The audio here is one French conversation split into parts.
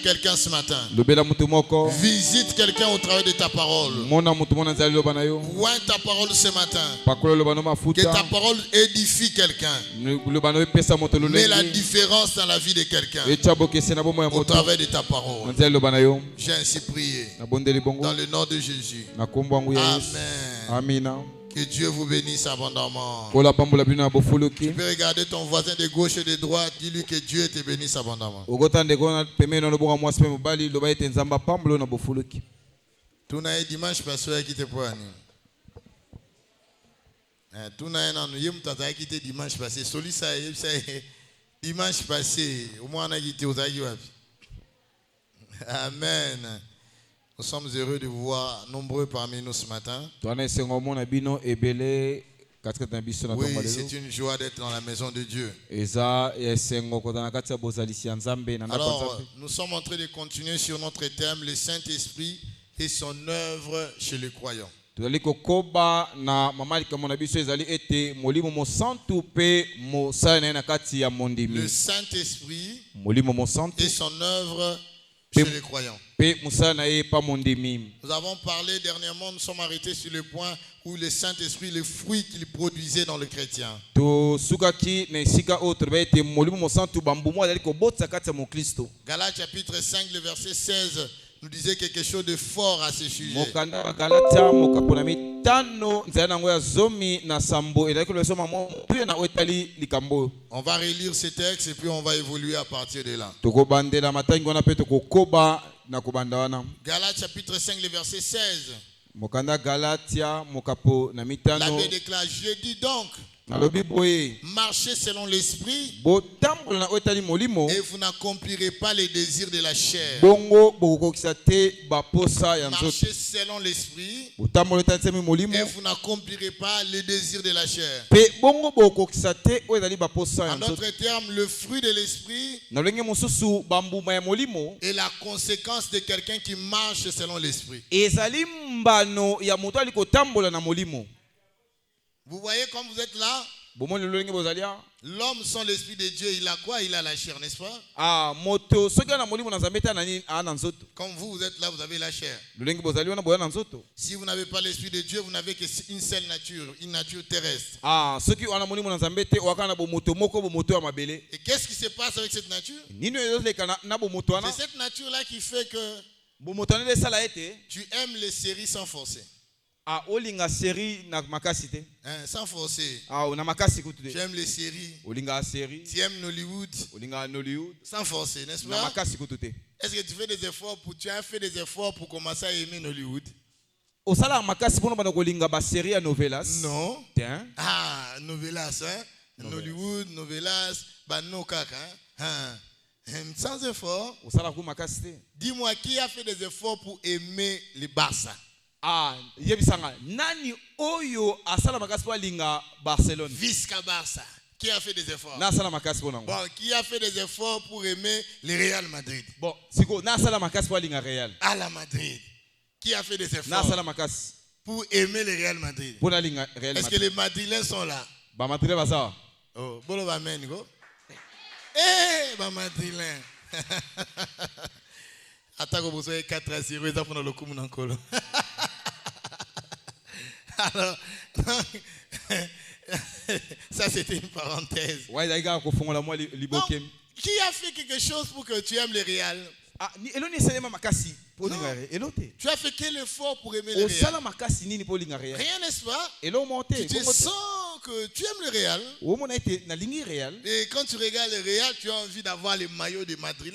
quelqu'un ce matin. Visite quelqu'un au travers de ta parole. Oint ta parole ce matin. Que ta parole édifie quelqu'un. Mets la différence dans la vie de quelqu'un au travers de ta parole. J'ai ainsi prié dans le nom de Jésus. Amen. Que Dieu vous bénisse abondamment. Tu peux regarder ton voisin de gauche et de droite. Dis-lui que Dieu te bénisse abondamment. Tu n'as dimanche passé qui te poigne. Tu n'as pas quitté dimanche passé. Soli ça dimanche passé. Au moins on a quitté aux aïeux. Amen. Nous sommes heureux de vous voir nombreux parmi nous ce matin. Oui, c'est une joie d'être dans la maison de Dieu. Alors, nous sommes en train de continuer sur notre thème, le Saint-Esprit et son œuvre chez les croyants. Le Saint-Esprit et son œuvre chez les croyants. Nous avons parlé dernièrement, nous sommes arrêtés sur le point où le Saint-Esprit, le fruit qu'il produisait dans le chrétien. Galates chapitre 5, le verset 16 nous disait quelque chose de fort à ce sujet. On va relire ce texte et puis on va évoluer à partir de là. Galates chapitre 5, le verset 16. L'abbé déclare, je dis donc, marchez selon l'esprit et vous n'accomplirez pas les désirs de la chair. Marchez selon l'esprit et vous n'accomplirez pas les désirs de la chair. En d'autres termes, le fruit de l'esprit est la conséquence de quelqu'un qui marche selon l'esprit. Vous voyez comme vous êtes là, l'homme sans l'esprit de Dieu, il a quoi? Il a la chair, n'est-ce pas? Comme vous êtes là, vous avez la chair. Si vous n'avez pas l'esprit de Dieu, vous n'avez qu'une seule nature, une nature terrestre. Et qu'est-ce qui se passe avec cette nature? C'est cette nature-là qui fait que tu aimes les séries sans forcer. Sans forcer. Tu aimes les séries. Tu aimes Nollywood. Sans forcer, n'est-ce pas? Est-ce que tu as fait des efforts pour commencer à aimer Nollywood? Non. Ah, novelas, hein? Nollywood, novelas, sans effort. Dis-moi, qui a fait des efforts pour aimer les Barça? Nani oyo asala makasi po alinga Barcelone. Visca Barça. Qui a fait des efforts? Na asala makasi po nango. Bon, qui a fait des efforts pour aimer le Real Madrid? Bon, siko na asala makasi po alinga Real. À la Madrid. Qui a fait des efforts? Na asala makasi pour aimer le Real Madrid. Pour alinga Real Madrid. Est-ce que les Madrilèns sont là? Ba Madrilèns baza. Oh, bolo ba men go. Eh, ba Madrilèns. Atako bozo 4-0 eza pour le kumu nankolo. Alors, ça c'était une parenthèse. Donc, qui a fait quelque chose pour que tu aimes le Real? Tu as fait quel effort pour aimer le Real? Rien, n'est-ce pas? Tu sens que tu aimes le Real. Et quand tu regardes le Real, tu as envie d'avoir les maillots de Madrid.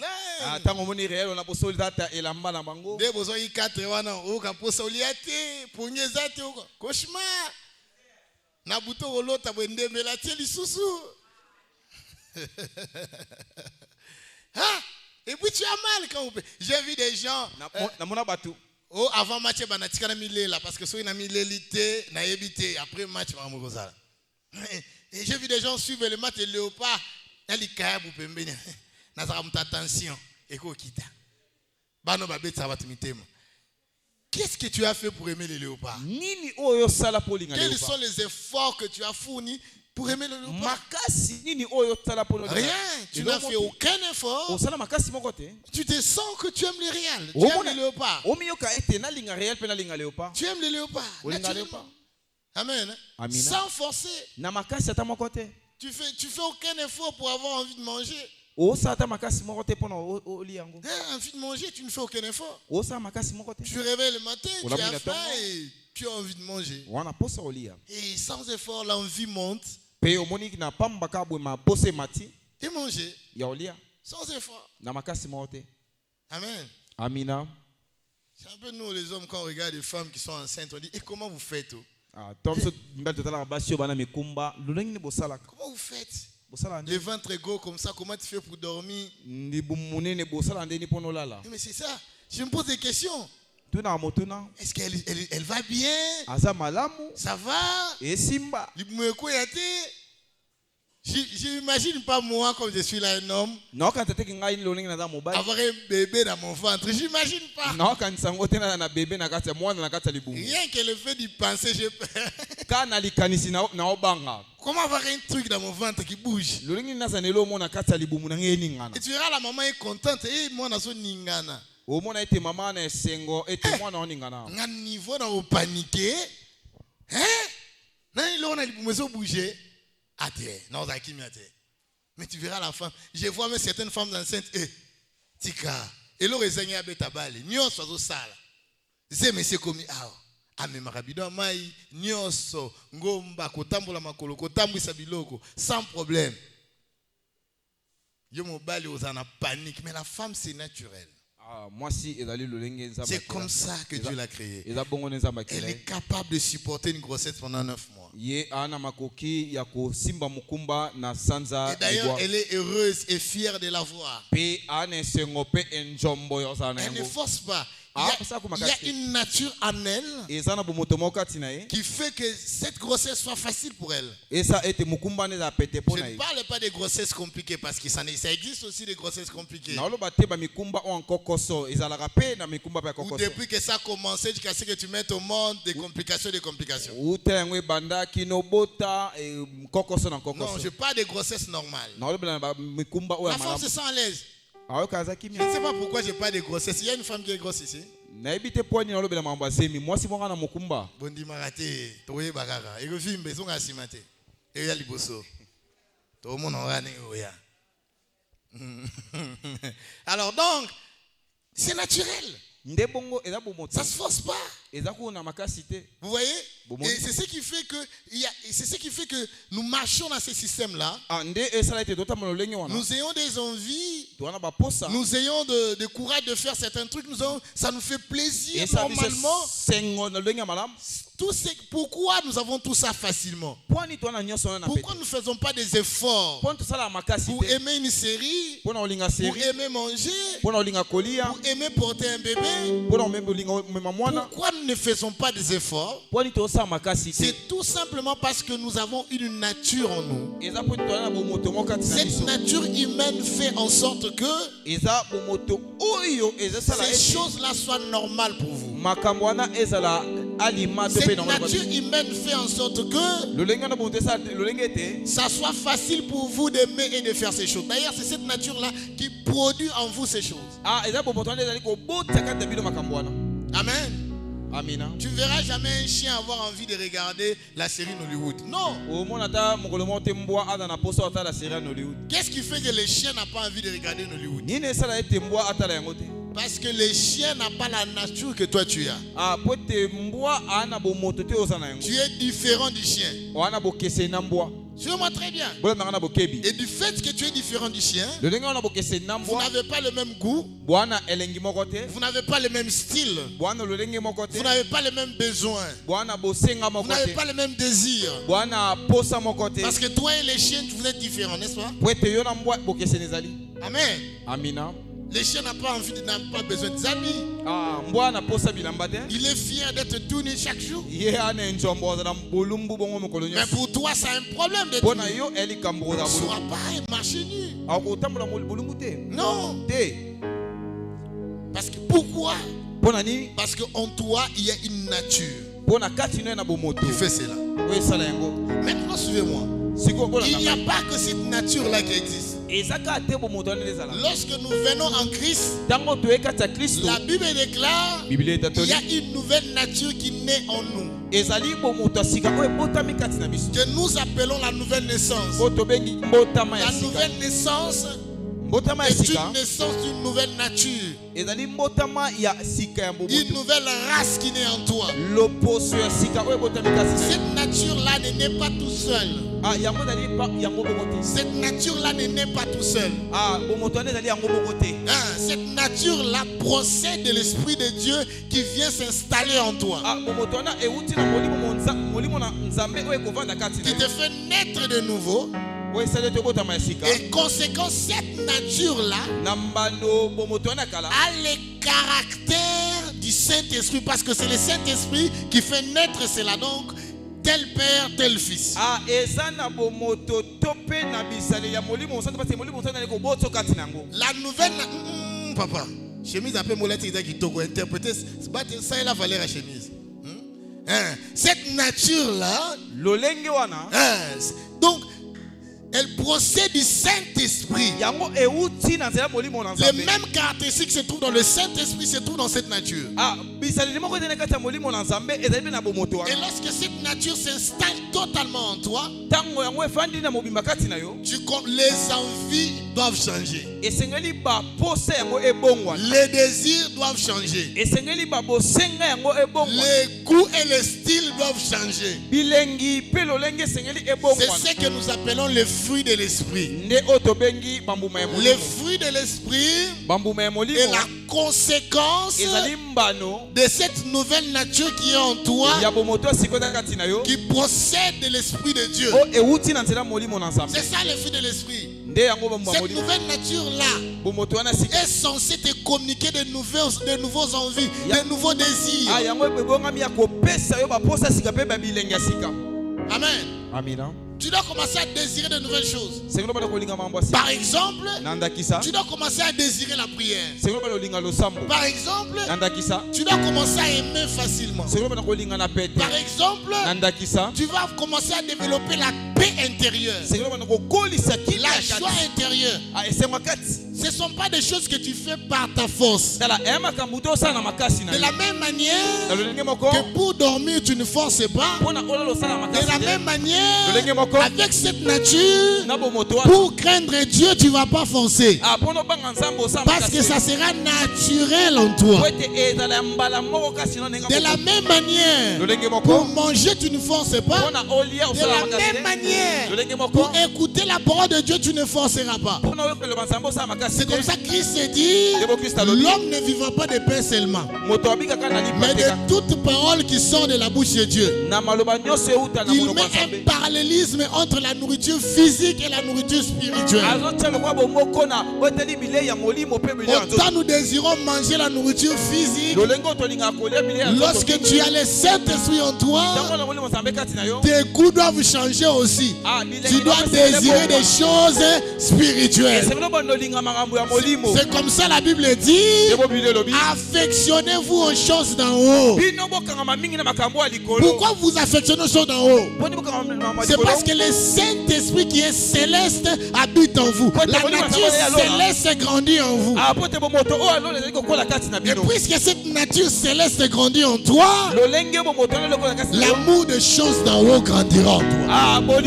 Et puis tu as mal quand vous... J'ai vu des gens... Oh, avant match, parce que soit il a mis l'élité, n'a évité. Après match, et j'ai vu des gens suivre le match de Léopard. Il y a des attention. Qu'est-ce que tu as fait pour aimer les léopards? Quels sont les efforts que tu as fournis pour aimer le léopard. Rien. Tu n'as fait aucun effort. Tu te sens que tu aimes les réels. Tu aimes les léopards. Tu aimes les léopards. Amen. Sans forcer. Tu fais aucun effort pour avoir envie de manger. Envie de manger, tu ne fais aucun effort. Tu réveilles le matin, tu as faim et tu as envie de manger. Et sans effort, l'envie monte. Et manger. Sans effort. Amen. Amina. C'est un peu nous les hommes quand on regarde des femmes qui sont enceintes, on dit et comment vous faites? Comment vous faites? Le ventre est gros comme ça, comment tu fais pour dormir? Mais c'est ça. Je me pose des questions. Est-ce qu'elle va bien? Ça va? Je n'imagine pas moi, comme je suis là un homme, avoir un bébé dans mon ventre. Je n'imagine pas. Rien que le fait d'y penser, j'ai peur. Comment avoir un truc dans mon ventre qui bouge? Et tu verras, la maman est contente. Et moi, je suis ningana. Un niveau dans paniqué. Bouger. Mais tu verras la femme. Je vois même certaines femmes enceintes. Tika. Et l'on résigne à Betabali. Nyoso zo sala. Zeme se komi ao. Ame marabido mai. Nyoso. Ngomba. Kotambola makolo. Kotambwisa biloko. Sans problème. Yo mobali ozana panique. Mais la femme c'est naturel. C'est comme ça que Dieu l'a créée. Elle est capable de supporter une grossesse pendant 9 mois. Et d'ailleurs, elle est heureuse et fière de l'avoir. Elle ne force pas. Il y a une nature en elle qui fait que cette grossesse soit facile pour elle. Je ne parle pas des grossesses compliquées parce que ça existe aussi des grossesses compliquées. Ou depuis que ça a commencé jusqu'à ce que tu mettes au monde des complications. Non, je parle des grossesses normales. La femme se sent à l'aise. Je ne sais pas pourquoi je parle de grossesse. Il y a une femme qui est grosse ici. Alors donc, c'est naturel. Ça ne se force pas. Vous voyez? Et c'est ce qui fait que nous marchons dans ce système-là. Nous ayons des envies. Nous ayons de courage de faire certains trucs. Ça nous fait plaisir normalement. Pourquoi nous avons tout ça facilement? Pourquoi nous ne faisons pas des efforts pour aimer une série, pour aimer manger, pour aimer porter un bébé? Pourquoi nous ne faisons pas des efforts? C'est tout simplement parce que nous avons une nature en nous. Cette nature humaine fait en sorte que ces choses-là soient normales pour vous. Cette nature humaine fait en sorte que ça soit facile pour vous d'aimer et de faire ces choses. D'ailleurs, c'est cette nature-là qui produit en vous ces choses. Amen. Tu ne verras jamais un chien avoir envie de regarder la série Hollywood. Non. Qu'est-ce qui fait que le chien n'a pas envie de regarder Hollywood? Parce que le chien n'a pas la nature que toi tu as. Tu es différent du chien. Suis-moi très bien. Et du fait que tu es différent du chien, vous n'avez pas le même goût. Vous n'avez pas le même style. Vous n'avez pas le même besoin. Vous n'avez pas le même désir. Parce que toi et les chiens, vous êtes différents, n'est-ce pas? Amen. Le chien n'a pas besoin des amis. Il est fier d'être tout nu chaque jour. Mais pour toi, c'est un problème d'être nu. Tu ne sauras pas marcher nu. Non. Parce que pourquoi? Parce qu'en toi, il y a une nature qui fait cela. Maintenant, suivez-moi. Il n'y a pas que cette nature-là qui existe. Lorsque nous venons en Christ, la Bible déclare qu'il y a une nouvelle nature qui naît en nous, que nous appelons la nouvelle naissance. La nouvelle naissance est une naissance d'une nouvelle nature, une nouvelle race qui naît en toi. Cette nature-là ne naît pas tout seul. Cette nature-là ne naît pas tout seul. Cette nature-là procède de l'Esprit de Dieu qui vient s'installer en toi, qui te fait naître de nouveau. Et conséquence, cette nature-là a les caractères du Saint-Esprit, parce que c'est le Saint-Esprit qui fait naître cela. Donc, tel père, tel fils. La nouvelle... papa, chemise un peu molette, il qui t'a interprété, ça est la valeur à chemise. Cette nature-là, donc, elle procède du Saint-Esprit. Les mêmes caractéristiques se trouvent dans le Saint-Esprit, se trouvent dans cette nature. Et lorsque cette nature s'installe totalement en toi, les envies doivent changer. Les désirs doivent changer. Les goûts et les styles doivent changer. C'est ce que nous appelons les fruits de l'esprit. Les fruits de l'esprit est la conséquence de cette nouvelle nature qui est en toi, qui procède de l'esprit de Dieu. C'est ça le fruit de l'esprit. Cette nouvelle nature-là est censée te communiquer de nouveaux envies, de nouveaux désirs. Amen. Tu dois commencer à désirer de nouvelles choses. Par exemple, tu dois commencer à désirer la prière. Par exemple, tu dois commencer à aimer facilement. Par exemple, tu vas commencer à développer la paix intérieure, la joie intérieure. Ce ne sont pas des choses que tu fais par ta force. De la même manière que pour dormir tu ne forces pas, de la même manière, avec cette nature, pour craindre Dieu, tu ne vas pas forcer. Parce que ça sera naturel en toi. De la même manière, pour manger, tu ne forces pas. De la même manière, pour écouter la parole de Dieu, tu ne forceras pas. C'est comme ça que Christ s'est dit, l'homme ne vivra pas de pain seulement, mais de toute parole qui sort de la bouche de Dieu. Il met un parallélisme entre la nourriture physique et la nourriture spirituelle. Autant nous désirons manger la nourriture physique, lorsque tu as le Saint-Esprit en toi, tes goûts doivent changer aussi. Tu dois désirer des choses spirituelles. C'est comme ça la Bible dit, affectionnez-vous aux choses d'en haut. Pourquoi vous affectionnez aux choses d'en haut? C'est parce que le Saint-Esprit qui est céleste habite en vous. La nature céleste grandit en vous. Et puisque cette nature céleste grandit en toi, l'amour des choses d'en haut grandira en toi. Et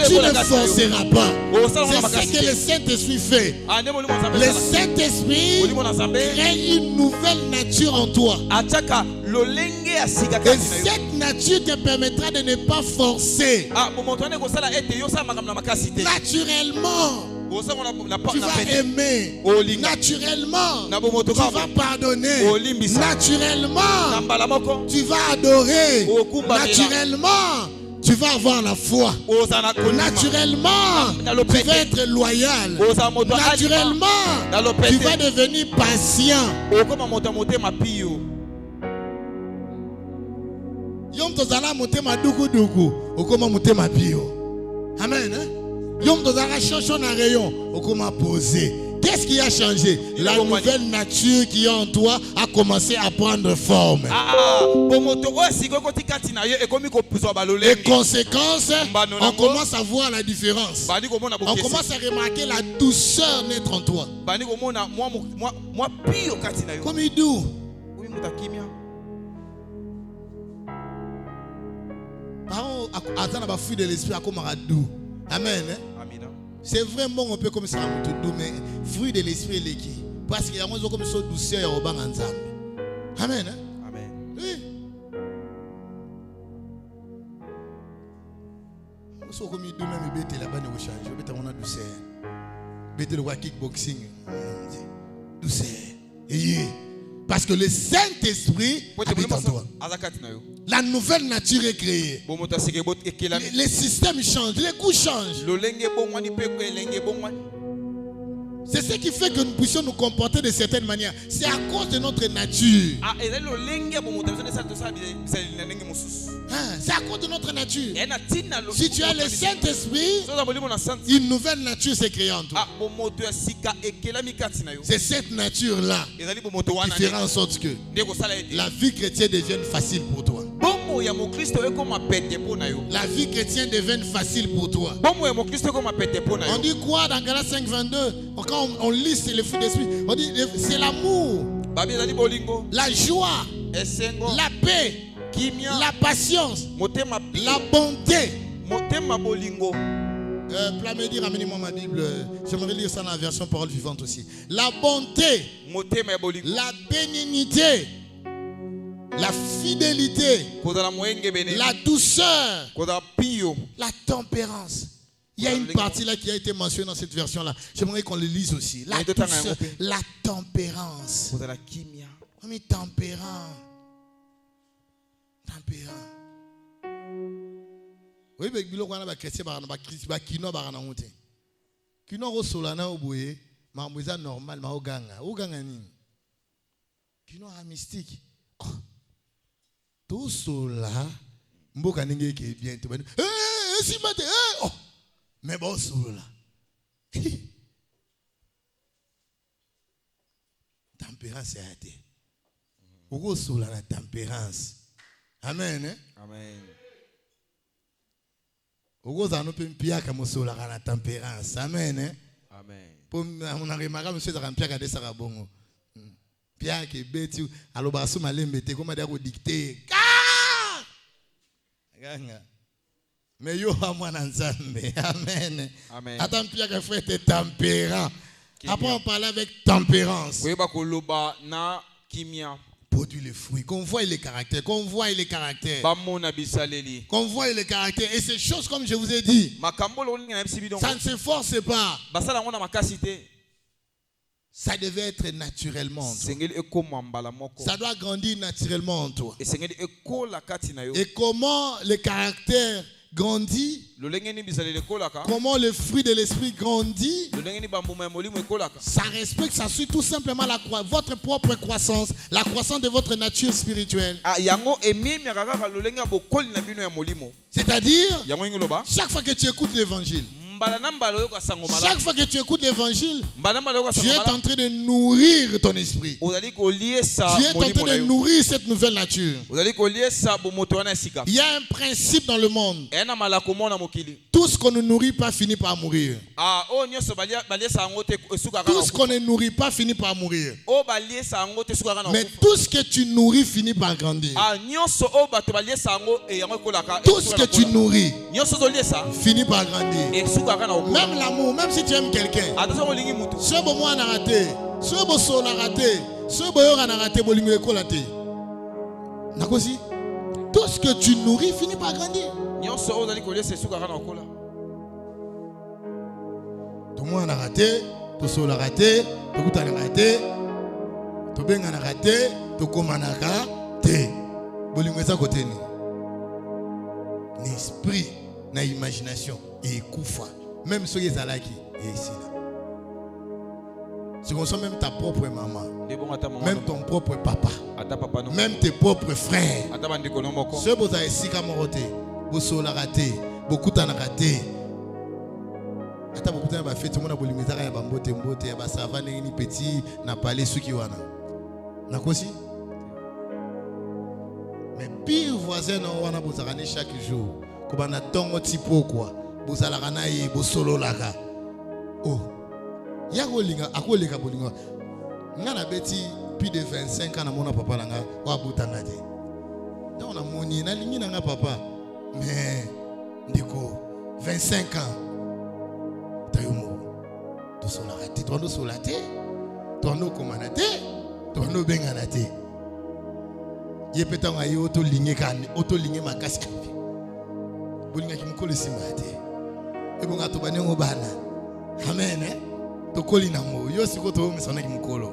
tu ne forceras pas. C'est ce que le Saint-Esprit fait. Le Saint-Esprit crée une nouvelle nature en toi. Et cette nature te permettra de ne pas forcer. Naturellement, tu vas aimer. Naturellement, tu vas pardonner. Naturellement, tu vas adorer. Naturellement, tu vas avoir la foi. Naturellement, tu vas être loyal. Naturellement, tu vas devenir patient. Yom tozala motema dugu dugu, okoma motema bio. Amen. Yom tozala chocho na rayon, okoma posé. Qu'est-ce qui a changé? La nouvelle nature qui est en toi a commencé à prendre forme. Et conséquence, on commence à voir la différence. On commence à remarquer la douceur naître en toi. Comme il dit. Parents, attends la fruit de l'esprit à comme doux. Amen. C'est vraiment un peu comme ça, mais fruit de l'esprit est qui. Parce qu'il y a moins comme ça douceur au banc ensemble. Amen. Amen. Oui. Je comme il dit même bête là-bas ne change. Bête on a douceur. Bête le kickboxing. Douceur. Parce que le Saint-Esprit habite en toi. La nouvelle nature est créée. Les systèmes changent, les goûts changent. C'est ce qui fait que nous puissions nous comporter de certaines manières. C'est à cause de notre nature. C'est à cause de notre nature. Si tu as le Saint-Esprit, une nouvelle nature s'est créée en toi. C'est cette nature-là qui fera en sorte que la vie chrétienne devienne facile pour toi. La vie chrétienne devient facile pour toi. On dit quoi dans Galates 5:22? Quand on lit le fruit d'esprit, on dit c'est l'amour, la joie, la paix, la patience, la bonté. Plamédi, ramenez-moi ma Bible. J'aimerais lire ça dans la version parole vivante aussi. La bonté, la bénignité, la fidélité, la douceur, la tempérance. Il y a une partie là qui a été mentionnée dans cette version-là. J'aimerais qu'on le lise aussi. La douceur, la tempérance. On met tempérant. Tempérant. Oui, mais il y a des chrétiens qui ont kino barana honte. Kino ro solana oboye, ma moza normal ma oganga. Oganga ni. Kino a mystique. Tout cela, mboka ninge qui est bien. Si mate, oh, mais bon cela. Tempérance c'est athée. Oko cela la tempérance. Amen. Amen. Oko zano pe mpia ka mosola la tempérance. Amen. Amen. Pour on a remarqué monsieur za mpia ka de sarabongo. Pia ke beti aloba so malembe te comme dire dicter. Ganga. Mais yo a moi nzambe. Amen. Amen. Attends pia ka frère te tempérant. Après on parle avec tempérance. Oui ba koloba na kimia. Produit les fruits, qu'on voit les caractères, qu'on voit les caractères. Qu'on voit les caractères. Et ces choses, comme je vous ai dit, ça ne se force pas. Ça devait être naturellement en toi. Ça doit grandir naturellement en toi. Et comment le caractère grandit, comment le fruit de l'esprit grandit, ça respecte, ça suit tout simplement votre propre croissance, la croissance de votre nature spirituelle. C'est-à-dire, chaque fois que tu écoutes l'évangile, chaque fois que tu écoutes l'évangile, tu es en train de nourrir ton esprit. Tu es en train de nourrir cette nouvelle nature. Il y a un principe dans le monde. Tout ce qu'on ne nourrit pas finit par mourir. Tout ce qu'on ne nourrit pas finit par mourir. Mais tout ce que tu nourris finit par grandir. Tout ce que tu nourris finit par grandir. Même l'amour, même si tu aimes quelqu'un, ce bon moi n'a raté, ce bon son n'a raté, ce bon n'a raté, bolingo écolaté. Nakosi, tout ce que tu nourris finit par grandir. Tout le monde a raté, tout son a raté, tout le monde a raté, tout le monde a raté, tout le monde a raté. Bolingo est à côté. L'esprit, l'imagination. Et koufa. Même ceux qui sont là, et ici là. Tu consommes même ta propre maman, même ton propre papa, même tes propres frères. Ceux qui sont ici comme roté, beaucoup sont raté, beaucoup t'en raté. ata bokuta ba fête mona bolimezaka ya bambote mbote ya ba savane ni petit na palais suki wana nakosi mais pire voisin no wana bozakane chaque jour ko bana tongo tipo quoi bozalaka na ye bosolo laka oh ya kolinga akoleka bolinga ngana beti plus de 25 ans na mona papa langa wa butanga te donc na moni na lingi na nga papa mais ndiko 25 ans tayomo to sola te to ndo sola te to ndo komana te to ndo bengana te ye petanga yo auto linge makasi bolinga kimukolo sima te e bonga to banengo bana amen to kolina mo yo siko to misona kimukolo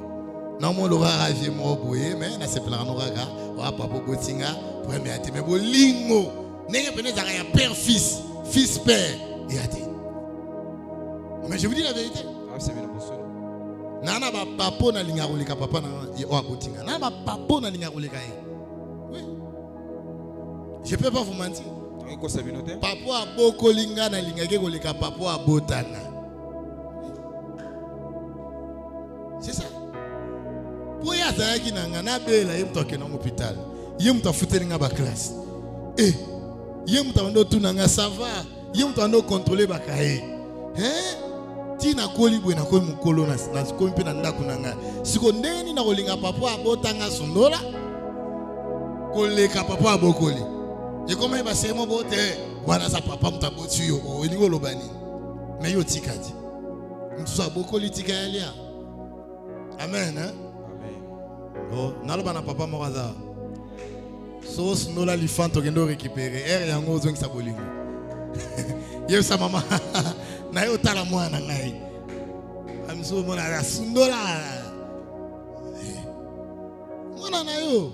na mo lo ba ravie mo boye mais na se plana no gaga wa papa botinga premier ate mais bolingo nenge pene zaka ya père fils père et ate. Mais je vous dis la vérité. Nana ba papo na linga roleka papa na wa botinga. Nana ba papo na linga roleka e. Oui. Je peux pas vous mentir. Papo a boko linga na linga ke roleka papo a botana. C'est ça. Pour ya za ki na ngana bela yem to ke na hôpital. Yem to futelinga ba classe. Eh. Yem to ndo tunanga ça va. Yem to ndo contrôler ba kae. Hein? Tina koli bwe na koli mukolo na koli mpe na ndako na nga siko ndeni na kolinga papa abotanga sondola koleka papa abokoli je koma ba semo bote wana sa papa mutaboti yo elingo lobani me yo tikati mtusa bokoli tika yalia amen hein amen oh naloba na papa mokaza so sondola lifanto kendo récupérer yango ozongisa bolingo yesa mama na yo tala mwana ngai amso mona la sundola mwana na yo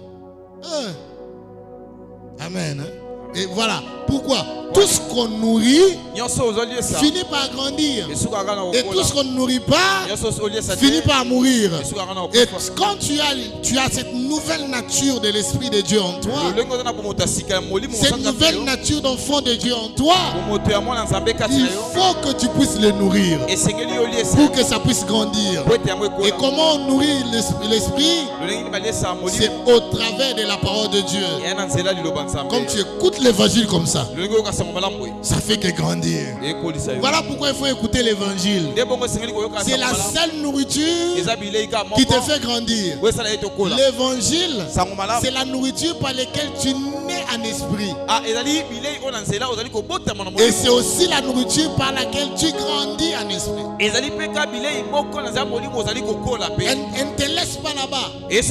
amen et voilà pourquoi tout ce qu'on nourrit finit par grandir et tout ce qu'on ne nourrit pas finit par mourir. Et quand tu as cette nouvelle nature de l'Esprit de Dieu en toi, cette nouvelle nature d'enfant de Dieu en toi, il faut que tu puisses le nourrir pour que ça puisse grandir. Et comment on nourrit l'Esprit? C'est au travers de la parole de Dieu. Comme tu écoutes l'évangile comme ça fait que grandir. Voilà pourquoi il faut écouter l'évangile. C'est la seule nourriture qui te fait grandir. L'évangile, c'est la nourriture par laquelle tu nais en esprit. Et c'est aussi la nourriture par laquelle tu grandis en esprit. Elle ne te laisse pas là-bas. Et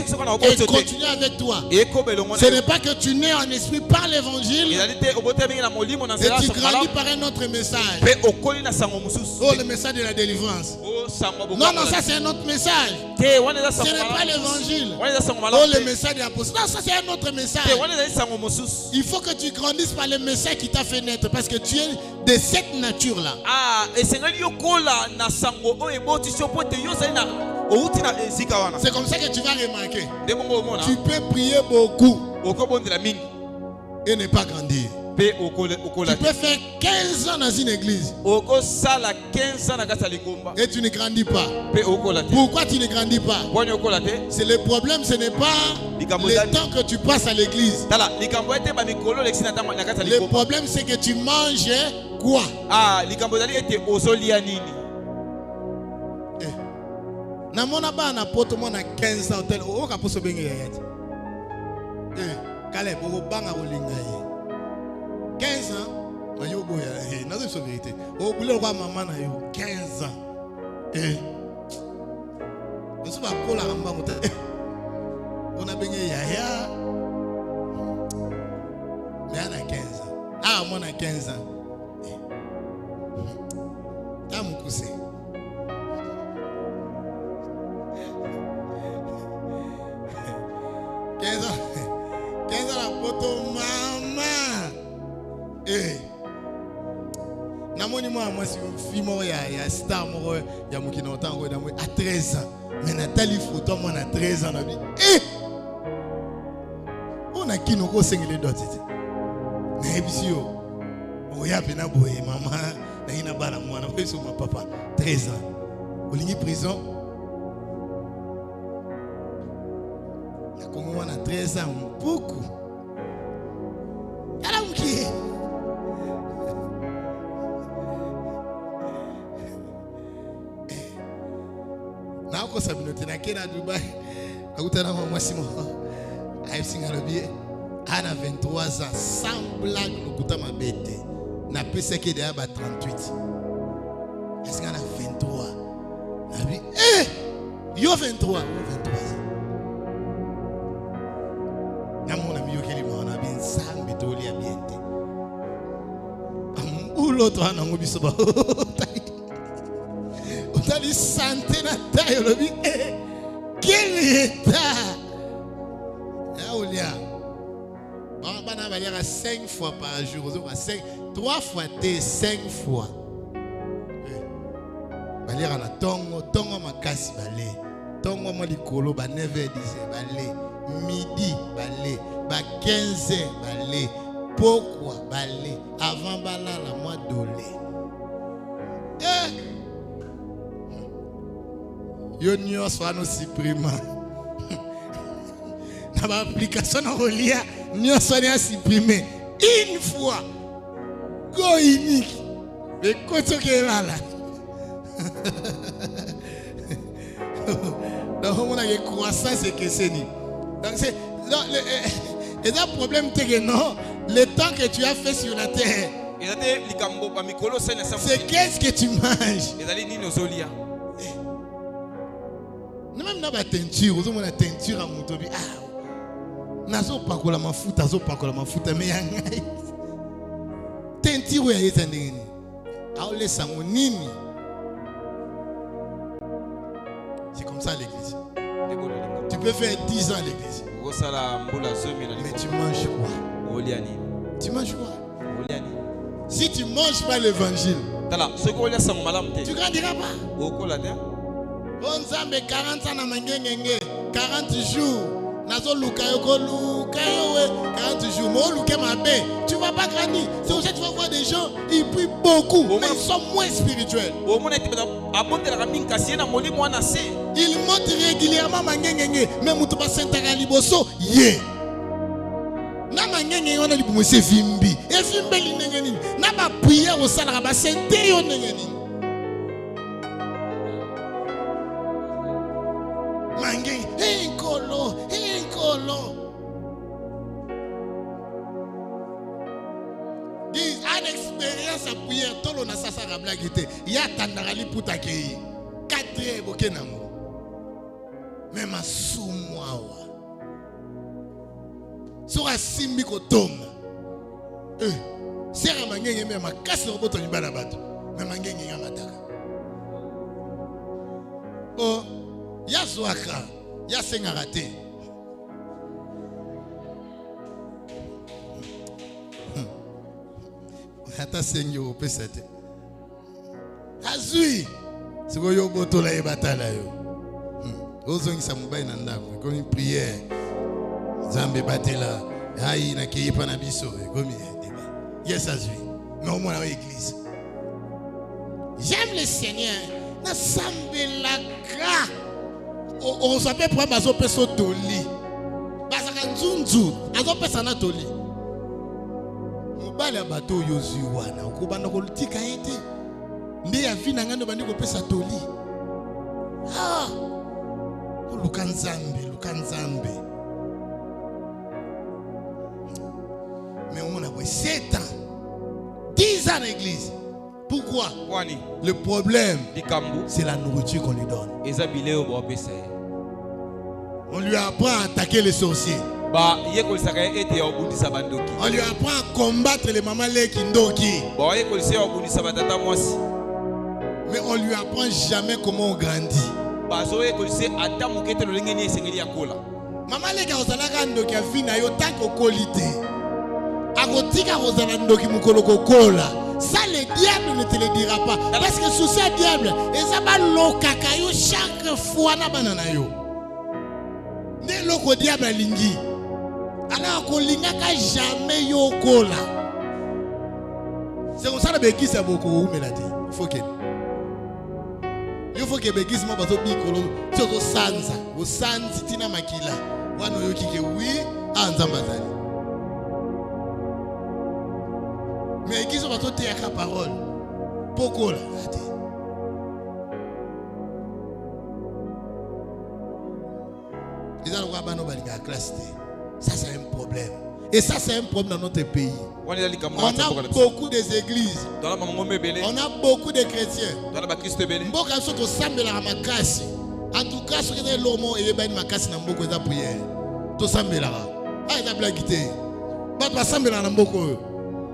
continue avec toi. Ce n'est pas que tu nais en esprit par l'évangile et tu grandis par un autre message. Oh, le message de la délivrance. Non, non, ça c'est un autre message. Ce n'est pas l'évangile. Oh, le message de l'apôtre. Non, ça c'est un autre message. Il faut que tu grandisses par le message qui t'a fait naître, parce que tu es de cette nature-là. C'est comme ça que tu vas remarquer. Tu peux prier beaucoup et ne pas grandir. Tu peux faire 15 ans dans une église et tu ne grandis pas. Pourquoi tu ne grandis pas? C'est le problème, ce n'est pas le temps que tu passes à l'église. Le problème, c'est que tu manges quoi? Namona ba na poto mona 15 ans tel o ka poso bengi yati. Caleb o banga olinga ye. 15 ans, na yo boya, na c'est vérité. O boulé kwa maman na yo 15 ans. On se va kola ramba mota. On a bengi yaya. Mais on a 15 ans. Ah, moi on a 15 ans. Ta mukuse. 15 ans la poto maman. Namoni moi si film ya star mo ya mukina otango na moi à 13 ans. Mais Nathalie photo moi na 13 ans na bi. On a kino ko sengele dotiti. Na ebisio. O ya pena boye maman Naina bana mwana weso ma papa 13 ans. Olingi prison. Na kongo mwana 13 ans beaucoup. Ala mki. Na ko sabinote na kena Dubai. Akutana mwa mwasimo. Ayesinga lobier. Ana 23 ans sans blague lokuta mabete. Na pesa qui est à 38. Est-ce qu'on a 23? Na bi yo 23, 23 ans. Na mon ami yo keli ma na bin sambi to li abiente. Ulo to ana ngobiso ba. Otali santé na tayo lo bi quel état. Ya olia. Bana va lire 5 fois par jour, 3 fois T 5 fois. Va lire na tongo makasi balé. Tongo mo likolo ba 9h10 balé. Midi balé, ba 15h balé. Pourquoi balé avant balala moi dolé. Yo nyo so no supprima. Na ba application na relia. Nous sommes supprimés une fois. Go unique. Mais quand tu es là, donc on a une croissance et que c'est ni. Donc c'est le problème c'est que non, le temps que tu as fait sur la terre. C'est qu'est-ce que tu manges. Nous même dans la teinture, nous avons la teinture à Motobi. Nazo pakola mafuta mais yangai tentiro ya yetandeni aole sango nini. C'est comme ça l'église. Tu peux faire 10 ans à l'église mais tu manges quoi? Tu manges quoi? Si tu manges pas l'évangile tu grandiras pas. On zambe 40 ans na mangengenge 40 jours. Nazo luka yo 40 jours. Mo luka ma bé. Tu vas pas grandir. C'est pour ça que tu vas voir des gens, ils prient beaucoup, mais ils sont moins spirituels. Ils montent régulièrement mangengenge, mais mutuba sentaka liboso ye. Na mangengenge on a libomo se vimbi. E vimbe linenge nini? Na ba prière au sala ba sente yo nenge nini? Mangengenge, Nkolo. Dis une expérience à prière, tout le monde a sa blague. Il y a Tandarali Poutakei. 4 Bokenamo. Même à Soumouawa. Sur un Simbiko Tom. C'est un mangé, même à casse le bouton du balabato. Même un mangé, oh, Yaswaka, Yasengarate. Hata senyo pesate azui siko yo botola e batala yo ozongisa mobile na ndako comme prière Zambe batela hai na kiipa na biso comme débat yes azui mais au moins à l'église j'aime le Seigneur na sambela gra on s'appelle pour bazo peso toli basaka nzunzu azo pesa na toli. Bale bato yozu wana ukubanda kolutika ete ndi ya vina ngando bandi ko pesa toli lukanzambe mais on a 7 ans 10 ans à l'église. Pourquoi? Le problème c'est la nourriture qu'on lui donne. On lui apprend à attaquer les sorciers. On lui apprend à combattre les mamans kindoki. Mais on lui apprend jamais comment on grandit. Maman leki ozalaka ndoki afina yo tanko qualité. Akotika ozala ndoki mukolo kokola. Ça le diable ne te le dira pas parce que sous ce diable, ezaba lokaka yo chaque fois na banana yo. Ne loko diable alingi. Ana ko lingaka jamais yo kola. C'est comme ça que l'église est beaucoup humilité. Il faut que l'église soit beaucoup bicolo. C'est au sansa. Au sansi tina makila. Wano yoki ke oui anzambazali. Mais l'église va tout dire la parole. Beaucoup là. Ils ont le droit de la classe. Ça c'est un problème. Et ça c'est un problème dans notre pays. On a beaucoup d'églises. On a beaucoup de chrétiens. En tout cas, ce qui est l'homme et les makasi na mboko za prière. To sambela. Ah, la blagueité. Ba pa sambela na mboko.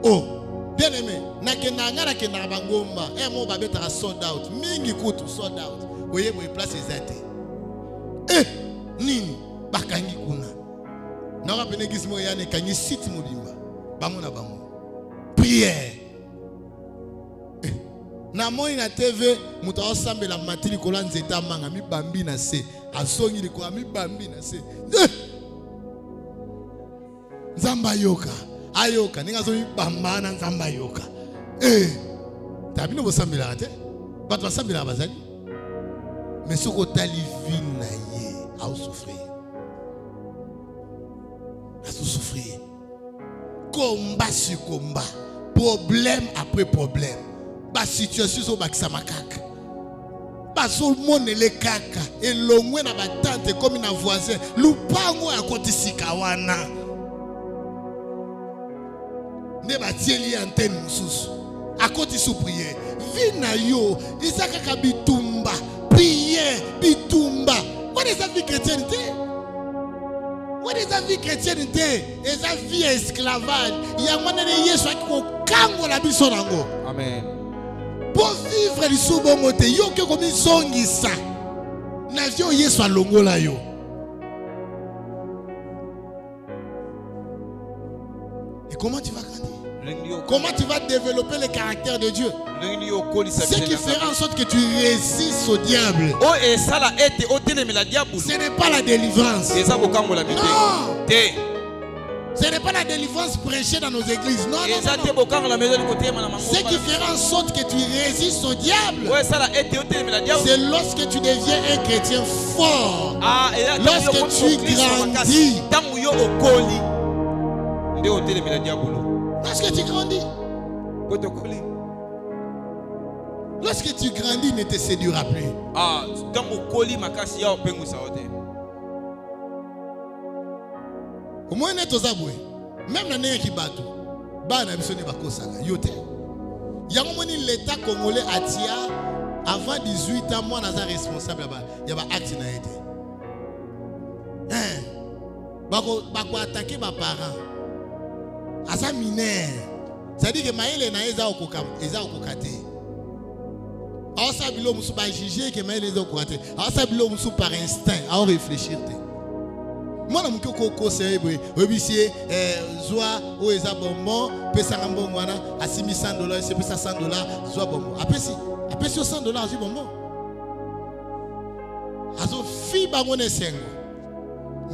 Oh, bien aimé, na kenda ngara kenda bangomba. Eh mo ba betara sold out. Mingi kutu sold out. Oye mo place ezate. Nini bakangi kuna. Na ba penegisi mo yana kangi site mobimba. Bango na bango. Prière. Na moi na TV muta osambela matili kolanze tamanga mi bambi na se asongi liko mi bambi na se Nzamba yoka ayoka ninga zo mi bamba na nzamba yoka tabino bosambela te bato basambela bazali mais soko tali vin na ye a souffrir combat sur combat, problème après problème. La situation est bakisa makaka. Parce que le monde est kaka. Et l'ongwe na batante comme une voisin. Lupango ya koti sikawana. Ne batieli antenne mususu. A koti sou prière. Vina yo. Isaka ka bitumba. Prière. Bitumba. What is that vie chrétienté? What is that vie chrétienté? Et ça vie esclavage. Il y a un Yesu qui ko kango la biso nango. Amen. Pour vivre les sous-bongote, yo que comme zongi ça. Navio Yesu alongola yo. Et comment tu vas grandir? Comment tu vas développer le caractère de Dieu? Ce qui fera en sorte que tu résistes au diable. Ce n'est pas la délivrance. Non. Ce n'est pas la délivrance prêchée dans nos églises. Non, non, non. Ce qui fera en sorte que tu résistes au diable, c'est lorsque tu deviens un chrétien fort. Lorsque tu grandis. Lorsque tu grandis. Lorsque tu grandis, ne te séduira plus. Au moins, même dans les qui battent, l'État congolais avant 18 ans, moi, je suis responsable. Il y a un acte qui a été. Il attaquer mes parents. Asa mineur. C'est-à-dire que maïle na eza okokate. Asa bilo musu ba juger que maïle eza okokate. Asa bilo musu par instinct, à réfléchir te. Moi na mko koko sebe, obisie zoa o eza bonbon, pesa ngambongo wana, asimi $100, c'est pesa $100, zoa bonbon. Apesi $100 azi bonbon. Azo fi bango ne sengo.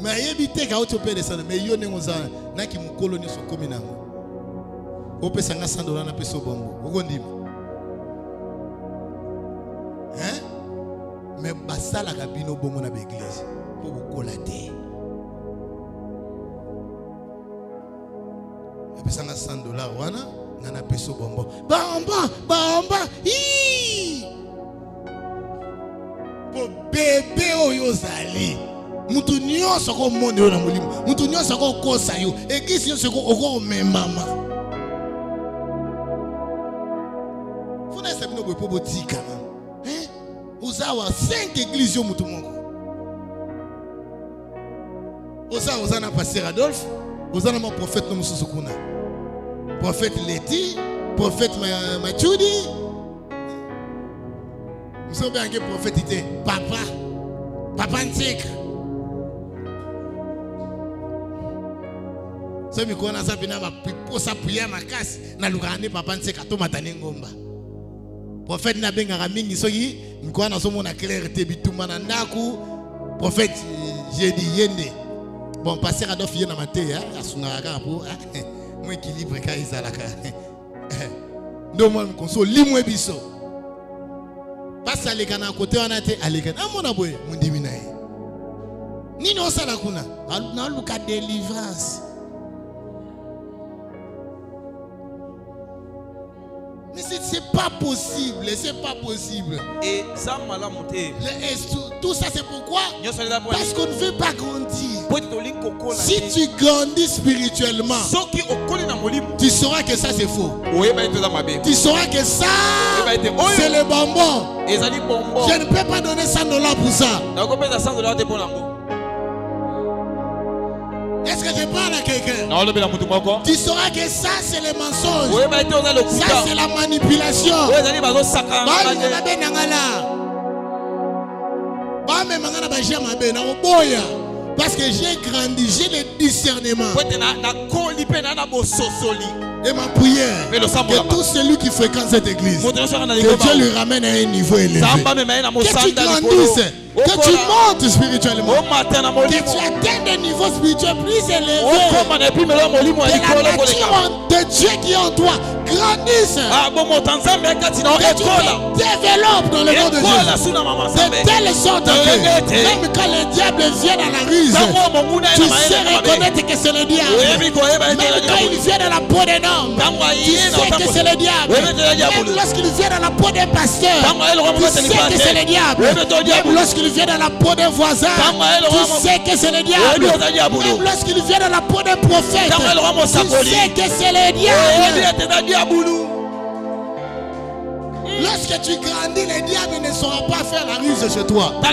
Mais éviter qu'à autre pays descendre, mais yo nengoza na ki mukolo ni so komi nango. O pesa nga $100 na peso bongo. Okondima. Hein? Mais basala ka bino bongo na l'église pour kokola te. O pesa nga $100 wana na peso bongo. Bamba. Pour bébé oyo zali. Mutu nyonso ko monde yo na molimo. Mutu nyonso ko kosa yo. Église nyonso ko oko memama. Funa sabino bo botika. Hein? Uzawa 5 églises yo mutu moko. Oza na pasteur Adolphe, oza na mo prophète no mususu kuna. Prophète Leti, prophète Machudi. Muso be ange prophète ite Papa Ntika. So mi kona sa bina ba posa prière makasi na lugane Papa Ntika to matane ngomba. Prophète na benga mingi soki mi kona so mona clarté bituma na ndaku prophète j'ai dit yende. Bon pasteur Adolphe yena maté asunga ka pour mo équilibre ka izalaka. Ndoma mkonso limwe biso. Passe à l'écran à côté, on a été à l'écran. Ah, mon aboye, mon diminaï. Ni non, ça la kuna. Na luka délivrance. Mais c'est pas possible, c'est pas possible. Et ça m'a la montée. Tout ça c'est pourquoi? Parce qu'on ne veut pas grandir. Si tu grandis spirituellement, tu sauras que ça c'est faux. Tu sauras que ça c'est le bonbon. Je ne peux pas donner $100 pour ça. Est-ce que je parle à quelqu'un? Tu sauras que ça c'est le mensonge. Ça c'est la manipulation. Parce que j'ai grandi, j'ai le discernement. Et ma prière, que tout celui qui fréquente cette église, que Dieu lui ramène à un niveau élevé. Que tu grandisses, que tu montes spirituellement, que tu atteignes des niveaux spirituels plus élevés. Que la nature de Dieu qui est en toi grandisse. Que tu te développes dans le nom de Jésus. De telle sorte que même quand le diable vient dans la ruse, tu sais reconnaître que c'est le diable. Même quand il vient dans la peau d'un homme, tu sais que c'est le diable. Même lorsqu'il vient dans la peau d'un pasteur, tu sais que c'est le diable. Même lorsqu'il vient dans la peau d'un voisin, tu sais que c'est le diable. Même lorsqu'il vient dans la peau d'un prophète, tu sais que c'est le diable. Lorsque tu grandis, les diables ne sauront pas faire la ruse chez toi. Il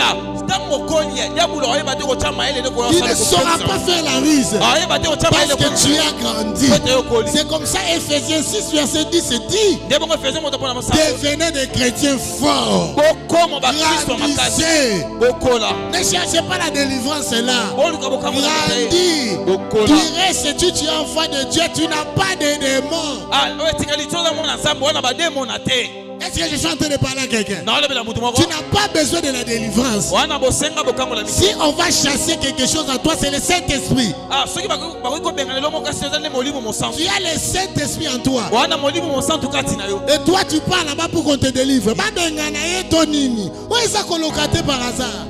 ne saura pas faire la ruse parce que tu as grandi. C'est comme ça Ephésiens 6 verset 10 dit: devenez des chrétiens forts, grandissez. Ne cherchez pas la délivrance là. Grandis. Tu restes, tu es enfant de Dieu, tu n'as pas de démons. Est-ce que je suis en train de parler à quelqu'un? Tu n'as pas besoin de la délivrance. Si on va chasser quelque chose en toi, c'est le Saint-Esprit. Tu as le Saint-Esprit en toi. Et toi, tu parles là-bas pour qu'on te délivre. Par hasard.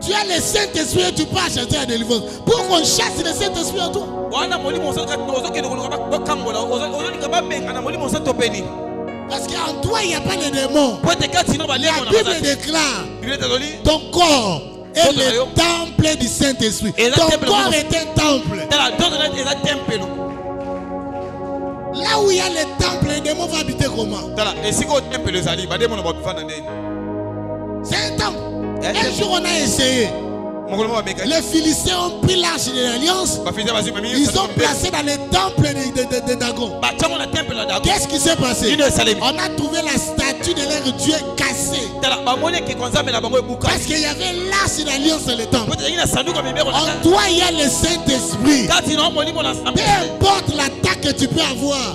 Tu as le Saint-Esprit et tu peux chasser la délivrance. Pour qu'on chasse le Saint-Esprit en toi. Parce qu'en toi, il n'y a pas de démons. La Bible déclare: ton corps est le temple du Saint-Esprit. Ton corps est un temple. Là où il y a le temple, les démons vont habiter comment? C'est un temple. Un jour, on a essayé. Les Philistins ont pris l'arche de l'alliance. Ils ont placé dans le temple de Dagon. Qu'est-ce qui s'est passé? On a trouvé la statue de leur Dieu cassée. Parce qu'il y avait l'arche de l'alliance dans le temple. En toi, il y a le Saint-Esprit. Peu importe l'attaque que tu peux avoir,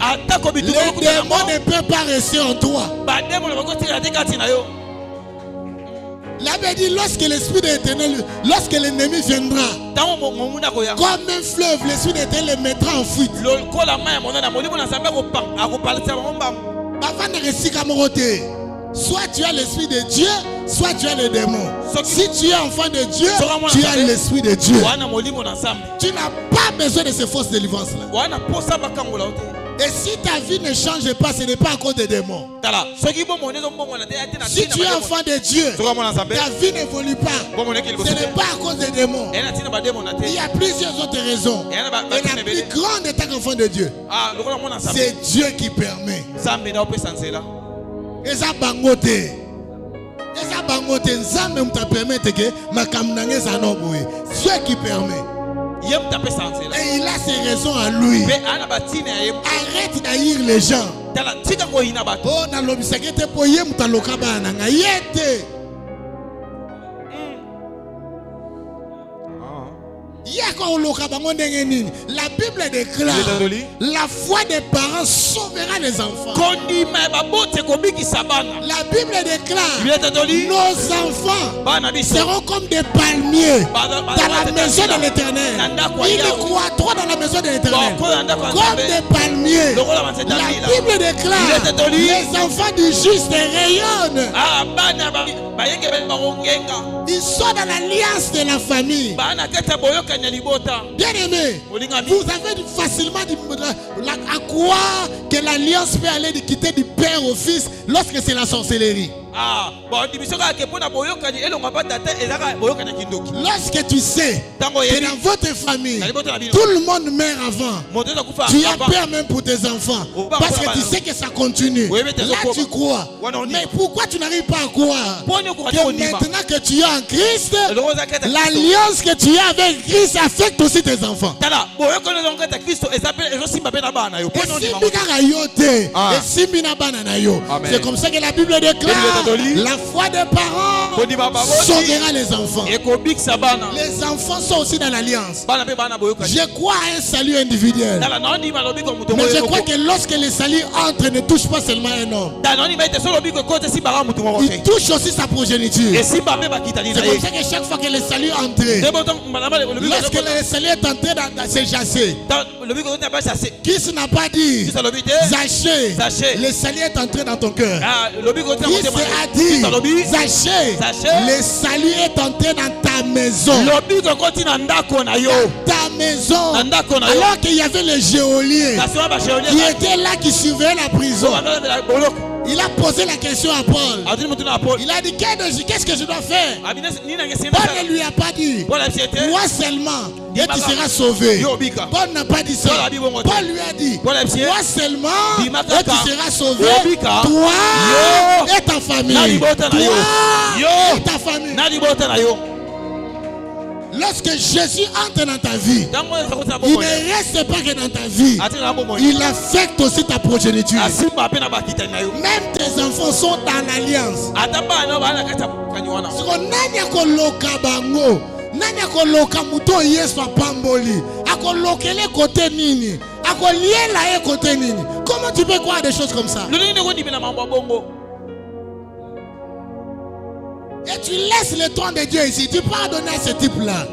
les démons ne peuvent pas rester en toi. L'Abbé dit: lorsque l'Esprit de l'Éternel, lorsque l'ennemi viendra, comme un fleuve, l'Esprit de l'Éternel le mettra en fuite. Soit tu as l'Esprit de Dieu, soit tu as le démon. Si tu es enfant de Dieu, tu as l'Esprit de Dieu. Tu n'as pas besoin de ces fausses délivrances-là. Et si ta vie ne change pas, ce n'est pas à cause des démons. Si tu es enfant de Dieu, ta vie n'évolue pas, ce n'est pas à cause des démons. Il y a plusieurs autres raisons. Et la plus grande est qu'enfant de Dieu, c'est Dieu qui permet. Et ça bangote. Et ça bangote. Nzambe m'a permis que ma kamnange sanoboye. Dieu qui permet. Et il a ses raisons à lui. Arrête d'haïr les gens. Oh, dans l'obsèque, pour y La Bible déclare la foi des parents sauvera les enfants. La Bible déclare nos enfants seront comme des palmiers dans la maison de l'Éternel. Ils croîtront dans la maison de l'Éternel comme des palmiers. La Bible déclare les enfants du juste rayonnent. Ils sont dans l'alliance de la famille. Bien aimé, vous avez facilement à croire que l'alliance peut aller quitter du père au fils lorsque c'est la sorcellerie. Lorsque tu sais que dans votre famille, tout le monde meurt avant, tu as peur même pour tes enfants, parce que tu sais que ça continue. Là tu crois. Mais pourquoi tu n'arrives pas à croire que maintenant que tu es en Christ, l'alliance que tu as avec Christ affecte aussi tes enfants? C'est comme ça que la Bible déclare la foi des parents sauvera les enfants. Les enfants sont aussi dans l'alliance. Je crois à un salut individuel, mais je crois que lorsque le salut entre, ne touche pas seulement un homme, il touche aussi sa progéniture. C'est comme ça que chaque fois que le salut entre, lorsque le salut est entré dans ses jassés, Christ n'a pas dit Zachée, le salut est entré dans ton cœur. Christ a dit Zachée, le salut est entré dans ta maison. Ta maison. Alors qu'il y avait le geôlier qui était là, qui surveillait la prison. Il a posé la question à Paul. Il a dit qu'est-ce que je dois faire? Paul ne lui a pas dit moi seulement et tu seras sauvé. Paul n'a pas dit ça. Paul lui a dit moi seulement et tu seras sauvé, toi et ta famille. Toi et ta famille. Lorsque Jésus entre dans ta vie, il ne reste pas que dans ta vie, il affecte aussi ta progéniture. Même tes enfants sont dans l'alliance. Nani akoloka muto Yesu apamboli akolokele côté nini akoliela côté nini? Comment tu peux croire des choses comme ça? Et tu laisses le trône de Dieu ici. Tu peux pardonner à ce type-là.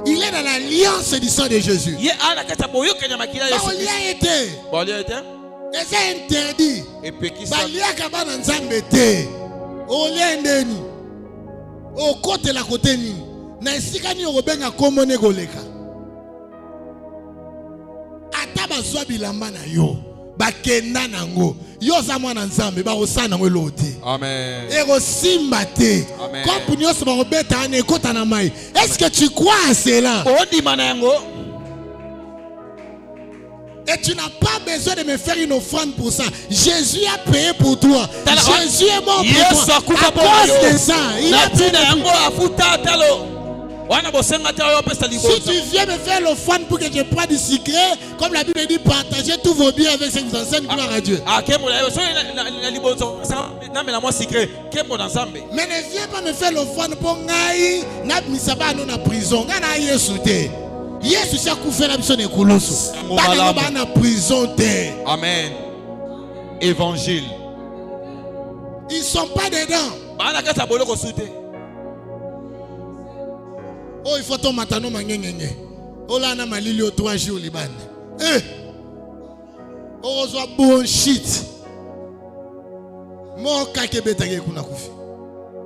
Il est dans l'alliance du sang de Jésus. Et c'est interdit. Au côté la côté ni. Na esika ni obenga komone goleka. Ata bazwa bilamba na yo bakenda nango yo za mwana nzambe ba osana ngo loti. Amen. Ero simba te. Comme nyos ba robeta ane kota na mai. Est-ce que tu crois à cela? Ondima na yango. Et tu n'as pas besoin de me faire une offrande pour ça. Jésus a payé pour toi. Jésus est mort pour toi. À cause de ça, il a payé pour toi. Si tu viens me faire l'offrande pour que je prenne du secret, comme la Bible dit, partagez tous vos biens avec ceux qui vous enseignent, gloire à Dieu. Mais ne viens pas me faire l'offrande pour ngaï, n'a misaba non na prison, n'a yesu te. Yesu s'est couvert la mission de Colosse. Pas na prison te. Amen. Évangile. Ils sont pas dedans. Oh, il faut ton matano mangengenge. Oh là, on a malili au 3 jours Liban. Oh, on a bon shit. Mo kake betage kuna kufi.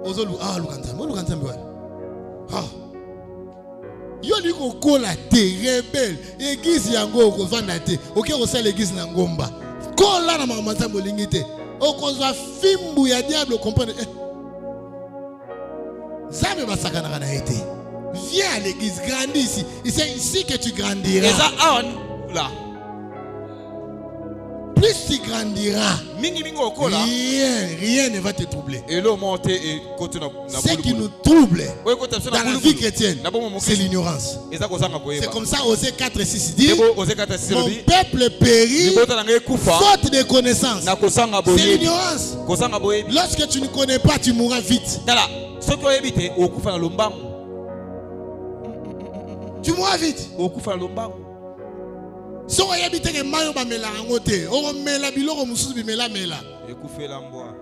Ozolu lukanza. Mo lukanza mbiwa. Yo liko kola te rebelle. Église yango ko vanda te. OK, on sait l'église na ngomba. Kola na mama nzambo lingite. Okozwa fimbu ya diable comprendre. Zame basaka na été. Viens à l'église, grandis ici. C'est ici que tu grandiras. plus tu grandiras, rien ne va te troubler. Ce qui nous trouble dans la vie chrétienne, c'est l'ignorance. C'est comme ça, Osée 4:6 dit, mon peuple périt faute de connaissance. C'est l'ignorance. Lorsque tu ne connais pas, tu mourras vite. Tu mourras vite. Si on habite que mayo ba mela ngote, on mela biloko mususu bi mela mela. Ekufela mboa.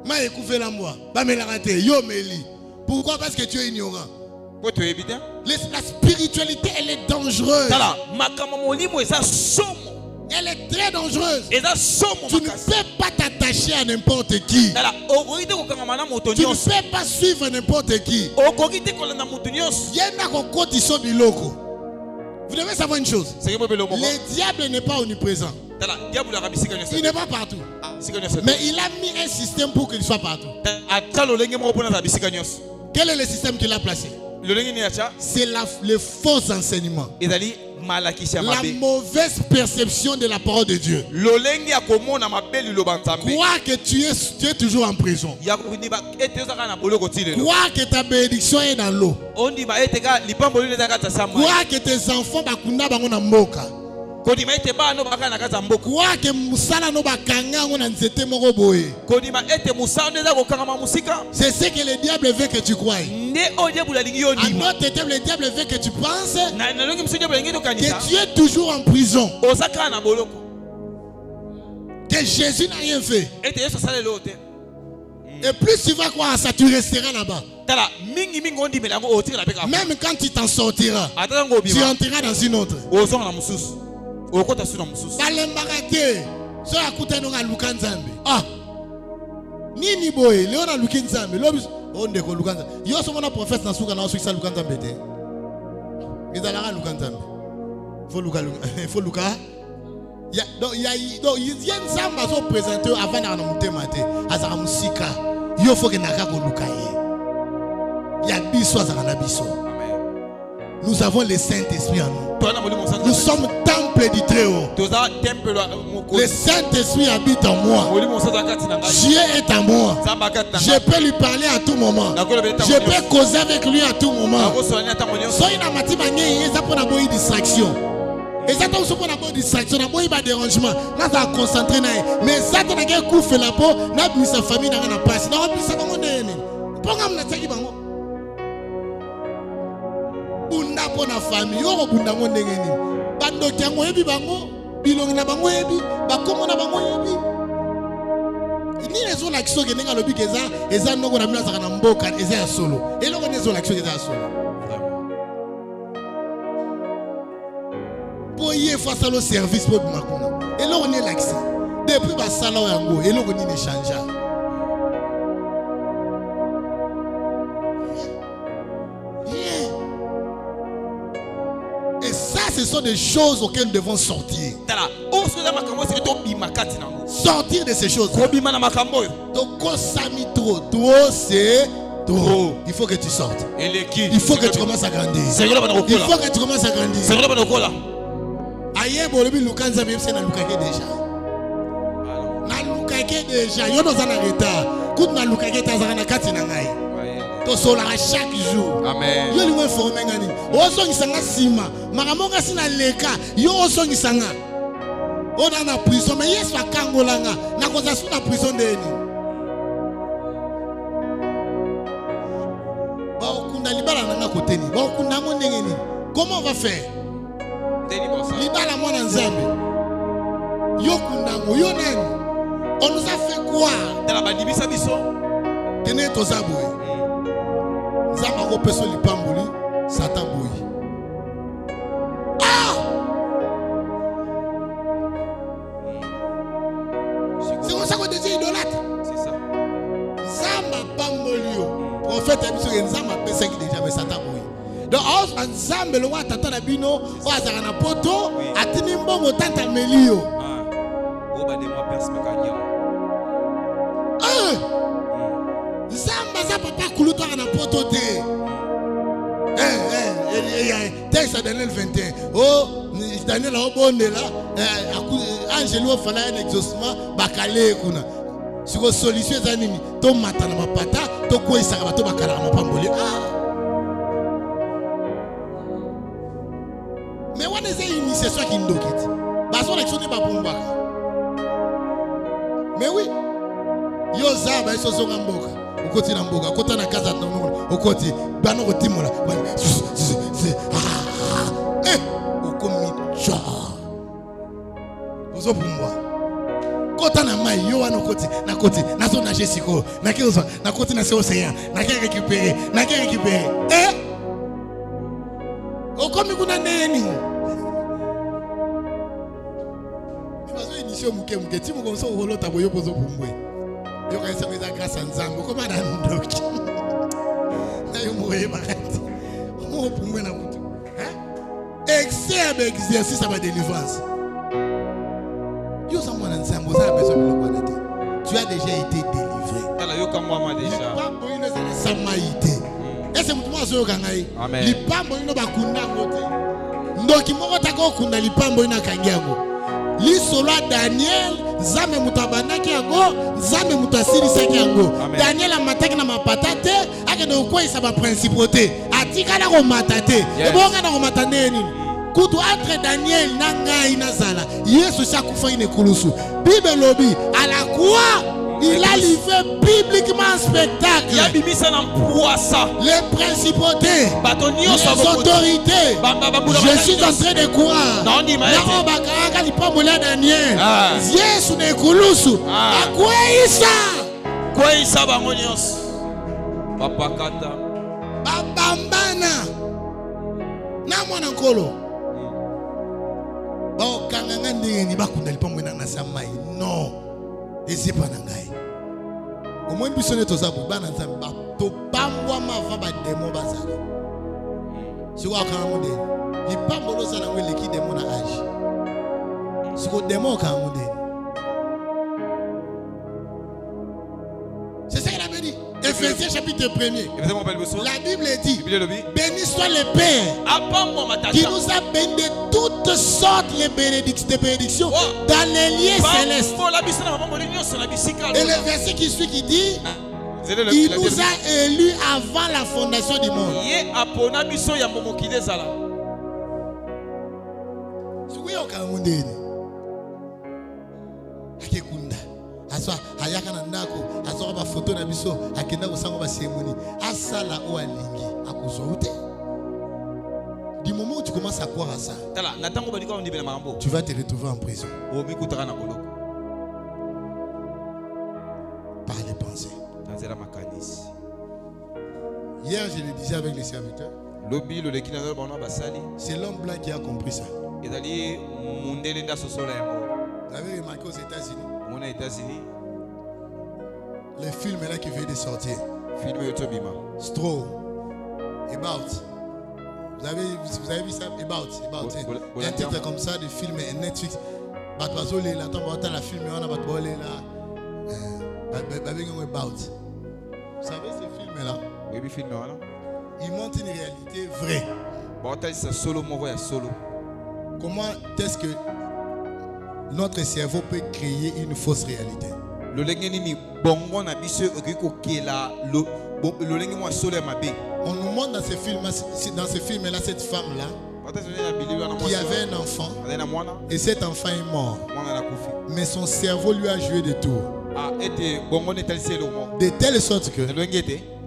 Ma ekufela mboa. Ba mela ngate yo meli. Pourquoi? Parce que tu es ignorant. La spiritualité, elle est dangereuse. Elle est très dangereuse. Tu ne peux pas t'attacher à n'importe qui. Tu ne peux pas suivre n'importe qui. Vous devez savoir une chose. Le diable n'est pas omniprésent. Il n'est pas partout. Mais il a mis un système pour qu'il soit partout. Quel est le système qu'il a placé? C'est le faux enseignement. La mauvaise perception de la parole de Dieu. Crois que tu es toujours en prison. Crois que ta bénédiction est dans l'eau. Crois que tes enfants bakunda bango na mboka. Crois que musala no bakanga ngo na nzete moko boye. C'est ce que le diable veut que tu croies. À notre terme, le diable veut que tu penses que tu es toujours en prison. Que Jésus n'a rien fait. Et plus tu vas croire à ça, tu resteras là-bas. Même quand tu t'en sortiras, tu entreras dans une autre. Ah, nini boy, Léona Lukinzambe, on ne connaît pas. Yo sommes un prophète dans Souka, dans Souka Lukanzambe. Ils allaient à Lukanzambe. Faut Luka. Il y a une samba qui présente avant de monter matin. Azara musika. Il faut que naka ko Lukaye. Il y a biso azara biso. Nous avons le Saint-Esprit en nous. Nous sommes temple du Très-Haut. Le Saint-Esprit habite en moi. Dieu est en moi. Je peux lui parler à tout moment. Je peux causer avec lui à tout moment. Soyez dans ma team, il y a une distraction. Et ça tombe sur une distraction, il y a un dérangement. Là, ça va concentrer. Mais ça, tu as un coup fait la peau, là, sa famille n'a pas. Sinon, ça va bunda pona famille yo bunda ngo ndenge nini bando kyango yebi bango bilongi na bango yebi bakomo na bango yebi ni lezo la kiso ke ndenge lobi keza eza ndoko na mila zakana mboka eza ya solo eloko nezo la kiso keza ya solo boye face à le service pour makuna eloko ne l'accès depuis ba sala yango eloko ni ne changea. Ce sont des choses auxquelles nous devons sortir. Sortir de ces choses. Donc, c'est trop. Il faut que tu sortes. Il faut que tu commences à grandir. Il faut que tu commences à grandir. Aïe, bon, le Lukanza, même si on a Lukake déjà. On a Lukake déjà. On a retard. Quand on a Lukake, on a Katinangai. Chaque jour. Amen. Yo liwe formé ngani. Oso ngisanga sima. Maramonga sina leka. Yo oso ngisanga. Ona na prison mais yesu akangolanga. Na koza suna prison deni. Ba okunda libala nanga koteni. Ba okunda ngo ndengeni. Comment on va faire? Libala mwana nzambe. Yo kundango yo nani? On nous a fait quoi? Tala bandibisa biso. Tene tozaboye. Zama ko peso lipamboli Satan boy. Ah! C'est comme ça qu'on devient idolâtre. C'est ça. Zama pambolio. Prophète a dit Zama pesa qui déjà mais Satan boy. Donc ensemble le wa tata na bino o azaka na poto atini mbongo tata melio. Ah. O ba de moi perce makanya. Ah! Zamba za papa kuluta na poto te. Texte à Daniel 21. Oh, Daniel a obonde là, Angelo fala un exaucement, bakale kuna. Si vous solution les animi, to matana mapata, to quoi ça va to bakala mapamboli. Mais on est une initiation qui nous quitte. Parce qu'on est pas pour moi. Mais oui, yo zaba iso zonga mboka. Ukoti na mboka, kota na kaza na mboka. Ukoti bano kotimula. Ukomi cha. Ozo pour moi. Kota na mai yo wana koti na zo na jesiko. Na kizo na koti na océan. Na ki récupérer. Ukomi kuna neni. Muke ti mo konso holo tabo yo pozo pumbwe yo ka isa kweza grâce nzambo ko mara ndoki na yo moye bakati mo pumbwe na mutu excès exercice aba délivrance yo sa mwana nzambo za beso biloko na te tu as déjà été délivré ala yo ka moi déjà pambo ino za samaite ese mutu mo zo kangai lipambo ino bakunda ngote ndoki moko tako kunda lipambo ina kangiango Lisolo Daniel, Zame mutabanaki yango, Zame mutasirisaki yango. Daniel a mataki na mapatate, akende ukoi saba principauté. Atika na ko matate. Ebonga na ko matane nini? Kutu entre Daniel na ngai na zala. Yesu sakufa ine kulusu. Bible lobby à la croix. Il a livré publiquement un spectacle. Les principautés, les autorités. Je suis en train de croire. Daniel. Yesu ne kulusu. Kweiza bangonyos. Papa kata. Babambana. Na mwana nkolo. Ba okanganga ndenge bakunda lipambo na samai. Non. Et pas nangai. Au moins bisonné to za bana nzamba to bambwa mava ba demo bazala. Si wa ka monde, li pambo lo sana ngwe leki demo na age. Si ko demo ka monde. C'est ça qu'il avait dit. Éphésiens chapitre 1er. La Bible dit, béni soit le Père qui nous a béni de toutes sortes de bénédictions dans les lieux célestes. Et le verset qui suit qui dit, il nous a élus avant la fondation du monde. Aswa hayaka na ndako aswa ba photo na biso akenda kosango ba cérémonie asala o alingi akuzoute. Du moment où tu commences à croire à ça, tu vas te retrouver en prison par les pensées. Hier je le disais avec les serviteurs, c'est l'homme blanc qui a compris ça. Vous avez remarqué aux États-Unis, les films là qui viennent de sortir, Straw, About. Vous avez vu ça? About. Un titre comme ça de film Netflix. About. Vous savez ces films là? Ils montrent une réalité vraie. Comment est-ce que notre cerveau peut créer une fausse réalité? On nous montre dans ce film-là cette femme-là qui avait un enfant et cet enfant est mort. Mais son cerveau lui a joué des tours. De telle sorte que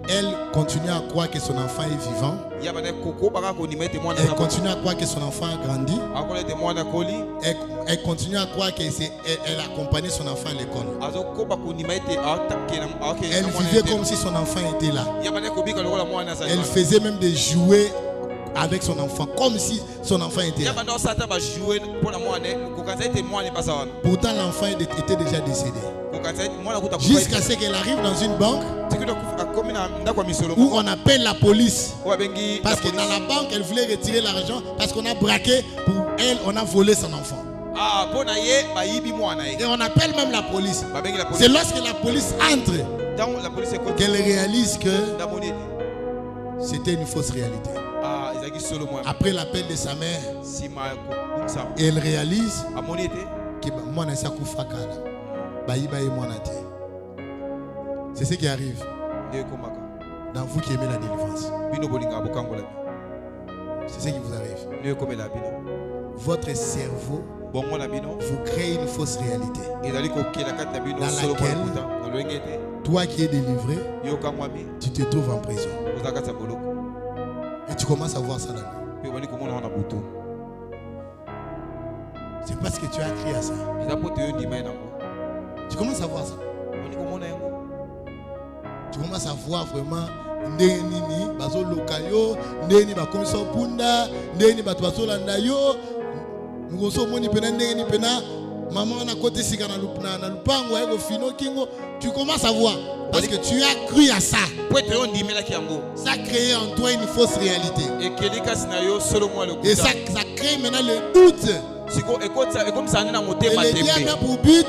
elle continue à croire que son enfant est vivant. Elle continue à croire que son enfant a grandi. Elle continue à croire qu'elle accompagnait son enfant à l'école. Elle vivait comme si son enfant était là. Elle faisait même des jouets avec son enfant, comme si son enfant était là. Pourtant l'enfant était déjà décédé. Jusqu'à ce qu'elle arrive dans une banque où on appelle la police. Parce que dans la banque, elle voulait retirer l'argent parce qu'on a braqué pour elle, on a volé son enfant. Et on appelle même la police. C'est lorsque la police entre qu'elle réalise que c'était une fausse réalité. Après l'appel de sa mère, elle réalise que moi n'a pas c'est ce qui arrive dans vous qui aimez la délivrance. C'est ce qui vous arrive. Votre cerveau vous crée une fausse réalité dans laquelle toi qui es délivré, tu te trouves en prison. Et tu commences à voir ça là. C'est parce que tu as crié à ça. Tu commences à voir ça. Tu commences à voir vraiment ndeni bazo lokayo, ndeni ba komiso punda, ndeni ba bazo landa yo. Ngoso moni pena ndeni pena maman na côté sika na lupango ego fino kingo. Tu commences à voir parce que tu as cru à ça. Ça a créé en toi une fausse réalité. Et ça crée maintenant le doute. Et le diable a pour but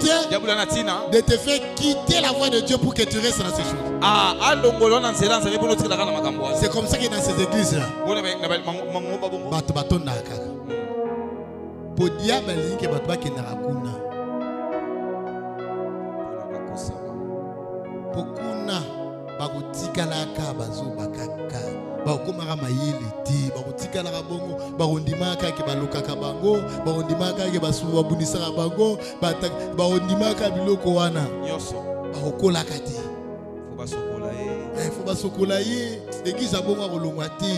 de te faire quitter la voie de Dieu pour que tu restes dans ces choses. C'est comme ça que dans ces églises là, pour diable que pokuna bakotikalaka bazombakaka bakomaka mayele te bakotikalaka bongo barondimaka ke balokaka bango barondimaka ke basubabunisaka bango barondimaka biloko wana bakokolaka te faut basokola ye église bongo akolongwa te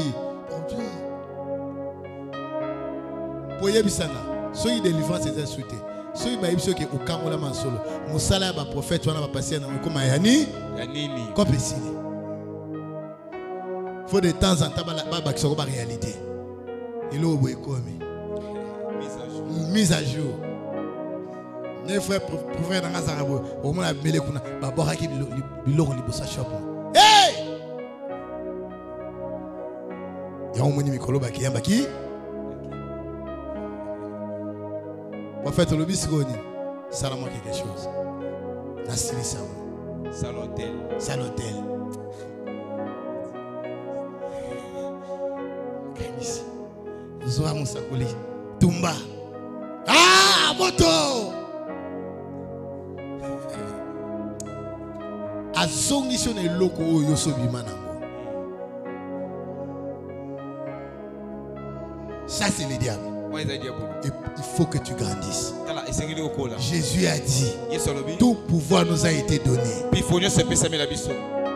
poyebisanga soki délivrance eza souté. Si vous avez que au Cameroun masolo, musala ba prophète wana ba passer na koma yani nini kopesili. Faut de temps en temps ba kisoko ba réalité. Ilo boye komi. Mise à jour. Ne frère prophète na ngazarabo, au moins la mele kuna ba boraki biloko libosa shop. Hey! Ya omoni mikolo ba kiyamba ki? Prophète le bisconi, salamon quelque chose. Nassili Samo. Salotel. Salotel. Kanisi. Zoa Moussakoli. Tumba. Ah, moto. Azongi sur les locaux yosobimana. Ça c'est le diable. Il faut que tu grandisses. Jésus a dit, tout pouvoir nous a été donné.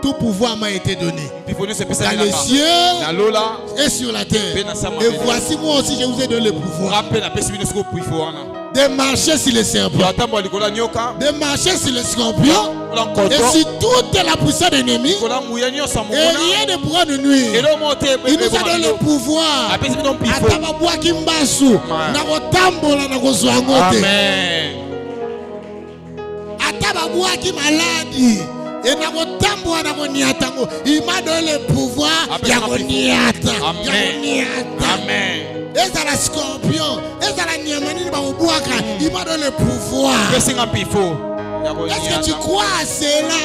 Tout pouvoir m'a été donné dans les cieux et sur la terre. Et voici moi aussi je vous ai donné le pouvoir de marcher sur les serpents, de marcher sur les scorpions et sur toute la puissance de l'ennemi, et rien ne pourra nous nuire. Il nous a donné le pouvoir. Amen. Il m'a donné le pouvoir. Amen. Et ça la scorpion, et ça la niamani il m'a donné le pouvoir. Est-ce que tu crois à cela?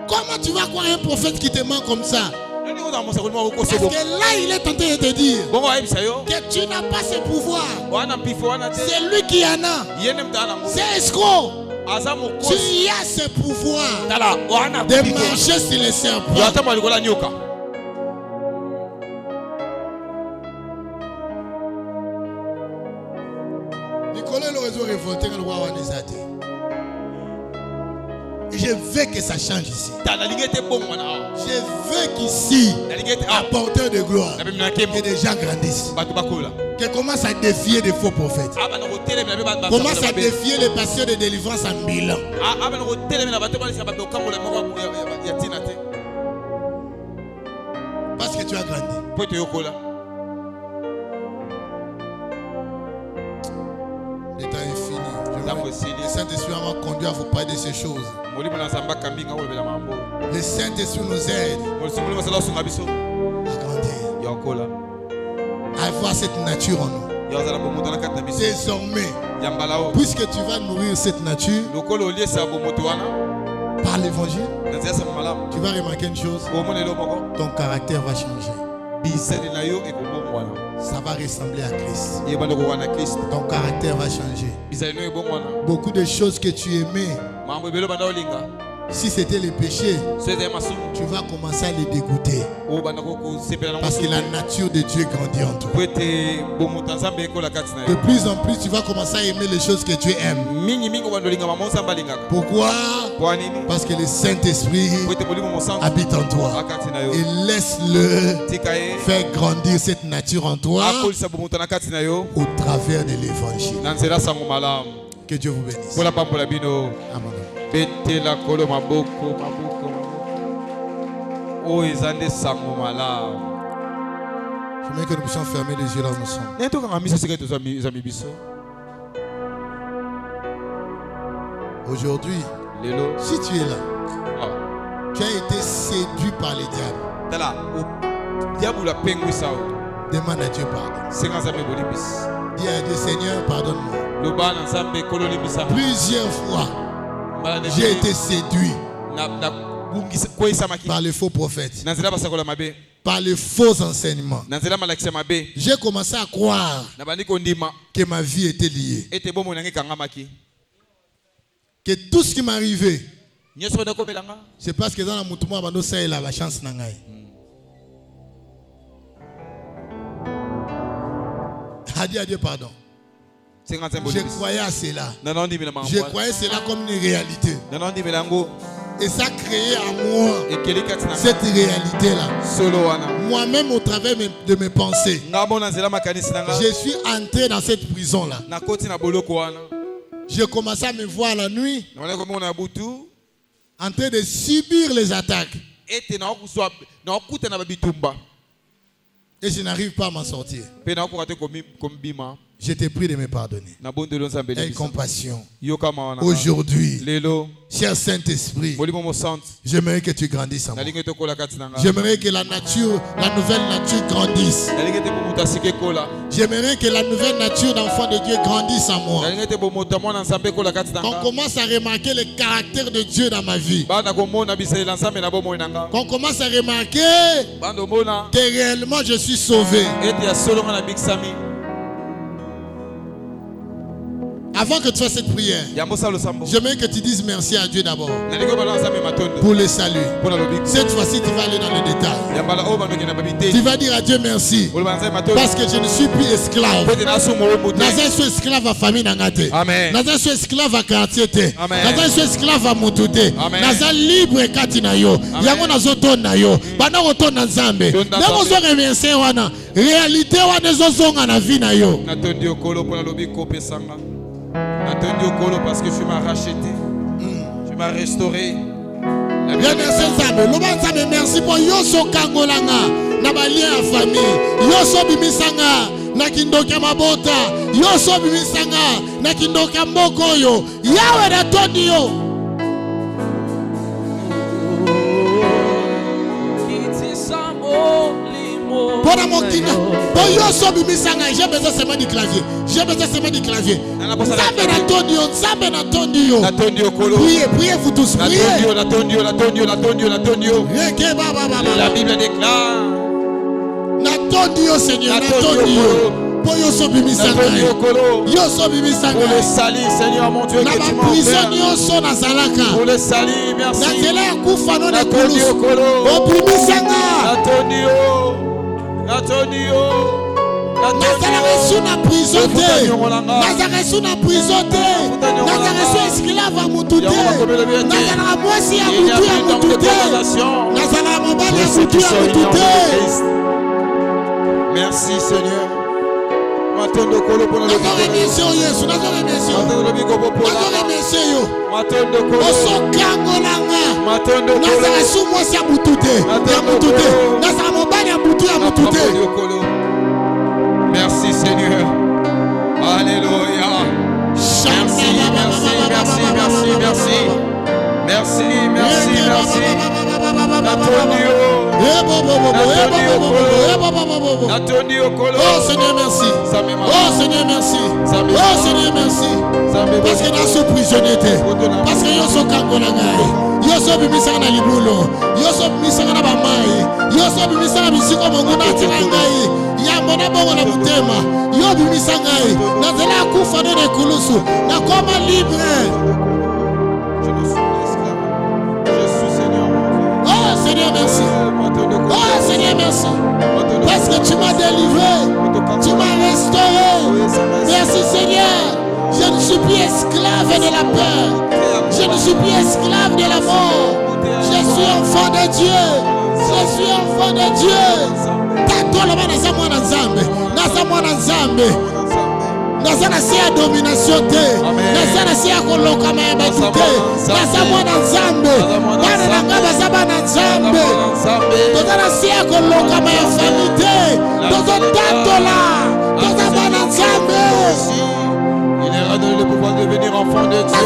Comment tu vas croire un prophète qui te ment comme ça? Parce que là il est tenté de te dire que tu n'as pas ce pouvoir. C'est lui qui en a. C'est escroc. Tu as ce pouvoir de marcher sur les serpents. Nicolas le réseau révolté dans le roi Wanizate. Je veux que ça change ici. Je veux qu'ici, apporteur de gloire, que des gens grandissent. Que commencent à défier des faux prophètes. Commence à défier les pasteurs de délivrance en Milan. Parce que tu as grandi. Le temps est fini. Le Saint-Esprit m'a conduit à vous parler de ces choses. Le Saint-Esprit nous aide à grandir, à avoir cette nature en nous. Désormais, puisque tu vas nourrir cette nature, Par l'évangile, tu vas remarquer une chose. Ton caractère va changer. Ça va ressembler à Christ. Ton caractère va changer. Beaucoup de choses que tu aimais, si c'était le péché, tu vas commencer à les dégoûter. Parce que la nature de Dieu grandit en toi. De plus en plus, tu vas commencer à aimer les choses que Dieu aime. Pourquoi? Parce que le Saint-Esprit habite en toi. Et laisse-le faire grandir cette nature en toi au travers de l'évangile. Que Dieu vous bénisse. Amen. Betela kolo maboko. Oh, ezande sango malamu. Je veux que nous puissions fermer les yeux là où nous sommes. Aujourd'hui, si tu es là, tu as été séduit par les diables. Demande à Dieu pardon. Dis à Dieu, Seigneur, pardonne-moi. Plusieurs fois, j'ai été séduit par les faux prophètes, par les faux enseignements. J'ai commencé à croire que ma vie était liée, que tout ce qui m'arrivait, c'est parce que dans la moutouma, il a la chance. A dit à Dieu pardon. Je croyais à cela. Je croyais cela comme une réalité. Et ça créait en moi cette réalité-là. Moi-même, au travers de mes pensées, je suis entré dans cette prison-là. Je commençais à me voir la nuit en train de subir les attaques. Et je n'arrive pas à m'en sortir. Je t'ai pris de me pardonner. Aie compassion. Aujourd'hui, cher Saint-Esprit, j'aimerais que tu grandisses en moi. J'aimerais que la nouvelle nature grandisse. J'aimerais que la nouvelle nature d'enfant de Dieu grandisse en moi. Qu'on commence à remarquer le caractère de Dieu dans ma vie. Qu'on commence à remarquer que réellement je suis sauvé. Avant que tu fasses cette prière, j'aimerais que tu dises merci à Dieu d'abord pour le salut. Cette fois-ci, tu vas aller dans le détail. Tu vas dire à Dieu merci parce que je ne suis plus esclave. Je suis esclave à famille nangate. Je suis esclave à quartier. Je suis esclave à mutute. Je suis libre katina yo. Yango nazoton na yo. Bana oton na Nzambe. Ndeko zo remercier wana. Réalité wana zozonga na vie na yo. Natondi okolo pona lobi kopesanga. Attendu au colo parce que tu m'as racheté. Tu m'as restauré. Merci pour Yoso Kangolanga. Nabalia à famille. Yoso Bimisanga. Nakindoka Mabota. Yoso Bimisanga. Nakindoka Mokoyo. Yahweh Antonio. Pour mon kina. Yoso Bimisanga. J'ai besoin seulement du clavier. J'ai besoin seulement du clavier. Priez vous tous. Priez. La Bible déclare. Natondio Seigneur. Natondio. Pour Yoso Bimisanga. Yoso Bimisanga. Pour le salut Seigneur mon Dieu que tu m'as offert. Pour le salut merci. Natondio Kolo. Natondio. Nazareth sous la prison. Nazareth sous la prison. Nazareth sous esclave à Moutoute. Nazareth moi si à Moutoute. Nazareth mon bal à Moutoute. Merci Seigneur. Merci Seigneur. Alléluia. Merci, merci, merci, merci, merci. Merci, merci, merci. Oh Seigneur merci. Oh Seigneur merci. Oh Seigneur merci. Parce que dans ce prisonnier, parce que yo so kangolanga, yo Yoso bimisa na libulo. Yoso bimisa na bamai. Yoso bimisa na bisiko mongona tirangai. Ya mbona bongo na mutema. Yo bimisa ngai. Na zela kufa nene kulusu. Na koma libre. Je ne suis l'esclave. Je suis Seigneur. Oh Seigneur merci. Oh Seigneur merci. Parce que tu m'as délivré. Tu m'as restauré. Merci Seigneur. Je ne suis plus esclave de la peur. Je ne suis plus esclave de la mort. Je suis enfant de Dieu. Je suis enfant de Dieu. Tato la bana za mwana nzambe. Naza mwana nzambe. Naza na sia domination te. Naza na sia koloka ma yabatu te. Naza mwana nzambe. Bana na ngaba za bana nzambe. Toza na sia koloka ma ya famille te. Toza tato la. Toza bana nzambe. Il est redonné le pouvoir de devenir enfant de Dieu.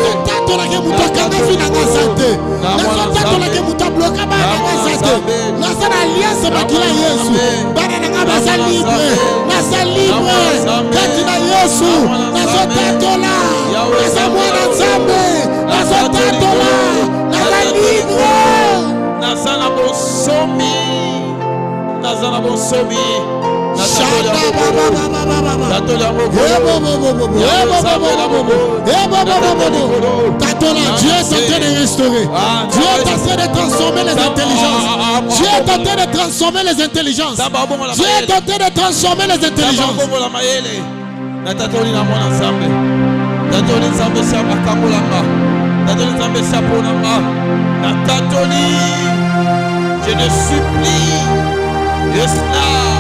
Dieu est en train de restaurer. Dieu est en train de transformer les intelligences. Dieu est en train de transformer les intelligences. Dieu est en train de transformer les intelligences. Je ne supplie esclave.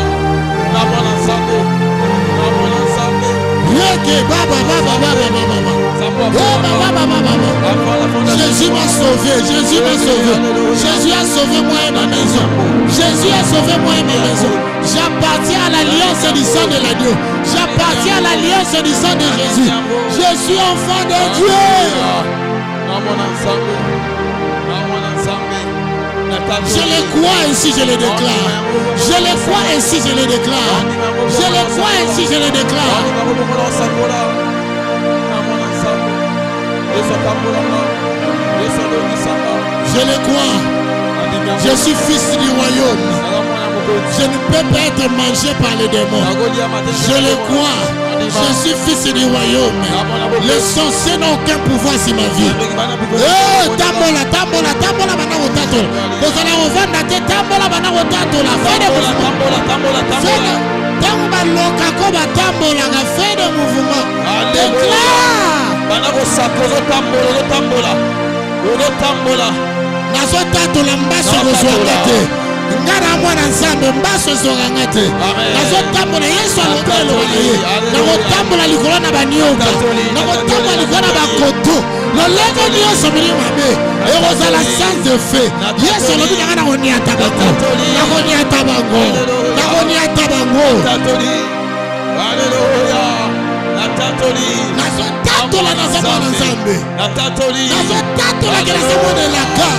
Jésus m'a sauvé, Jésus m'a sauvé. Jésus a sauvé moi et ma maison. Jésus a sauvé moi et ma maison. J'appartiens à l'alliance du sang de l'agneau. J'appartiens à l'alliance du sang de Jésus. Je suis enfant de Dieu. Je le crois ainsi, je le déclare. Je le crois ainsi, je le déclare. Je le crois ainsi, je le déclare. Je le crois. Je suis fils du royaume. Je ne peux pas être mangé par les démons. Je le crois. Je suis fils du royaume. Les sorciers n'ont aucun pouvoir sur ma vie. Tambola, tambola, tambola, bana otato. Vous allez revendre la tête, tambola, bana otato. La fin de mouvement. Tambola, loka koba tambola, la fin de mouvement. Déclare. Bana osako, tambola, tambola. Tambola. Nazo tato la mbaso rozwangate. Ngara mwana nzambe mbaso zongangate. Nazo tambola Yesu alobelo ye. Nazo tambola likolo na banioka. Nazo tambola likolo na bakoto. Lolego nyonso mili mabe. Ekozala sans de fait. Yesu alobi na konia tabango. Na konia tabango. Na konia tabango. Alléluia. La tatoli. Nazo tatola na mwana nzambe. La tatoli. Nazo tatola ke na mwana laka.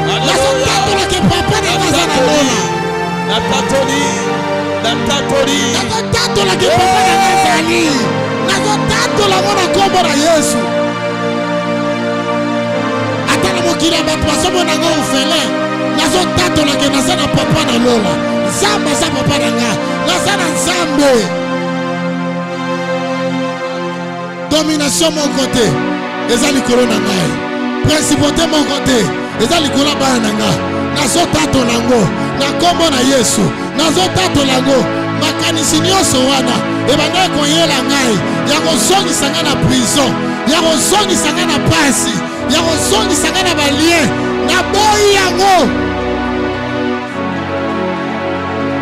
Nazo tatola ke papa na ngazana lola. La tatoli. La tatoli. Nazo tatola ke papa na ngazali. Nazo tatola mwana kombo na Yesu. Atala mokila bato basomo na nga ofele. Nazo tatola ke nazana papa na lola. Nzambe sa papa na nga. Nazana nzambe. Domination mon côté. Ezali corona ngai. Principauté mon côté. Ezali kola bana nga. Nazo tato lango. Na kombo na Yesu. Nazo tato lango. Makanisi nyonso wana. Ebanga koyela ngai. Ya kozongi sanga na prison. Ya kozongi sanga na pasi. Ya kozongi sanga na balien. Na boyi yango.